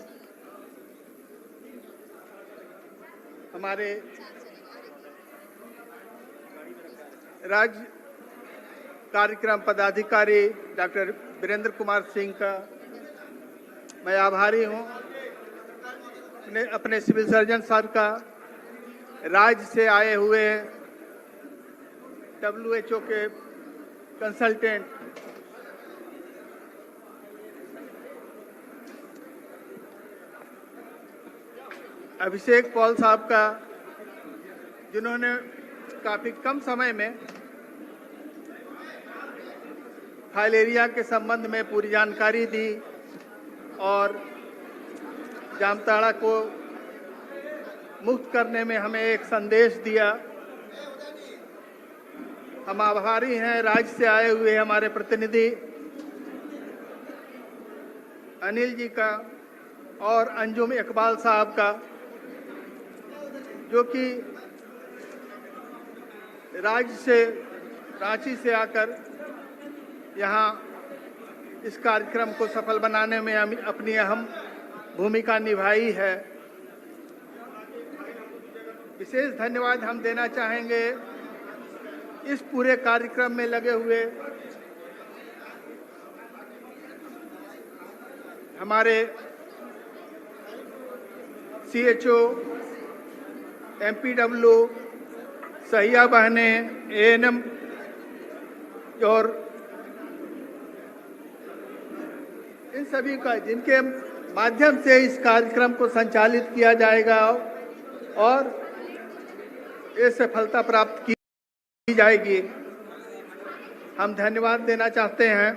हमारे राज्य कार्यक्रम पदाधिकारी डॉक्टर वीरेंद्र कुमार सिंह का। मैं आभारी हूँ अपने सिविल सर्जन सर का, राज्य से आए हुए WHO के कंसल्टेंट अभिषेक पॉल साहब का, जिन्होंने काफी कम समय में फाइलेरिया के संबंध में पूरी जानकारी दी और जामताड़ा को मुक्त करने में हमें एक संदेश दिया। हम आभारी हैं राज्य से आए हुए हमारे प्रतिनिधि अनिल जी का और अंजुम इकबाल साहब का, जो कि राज्य से रांची से आकर यहाँ इस कार्यक्रम को सफल बनाने में अपनी अहम भूमिका निभाई है। विशेष धन्यवाद हम देना चाहेंगे इस पूरे कार्यक्रम में लगे हुए हमारे CHO, MPW, सहिया बहनें, ANM और इन सभी का, जिनके माध्यम से इस कार्यक्रम को संचालित किया जाएगा और ये सफलता प्राप्त की जाएगी। हम धन्यवाद देना चाहते हैं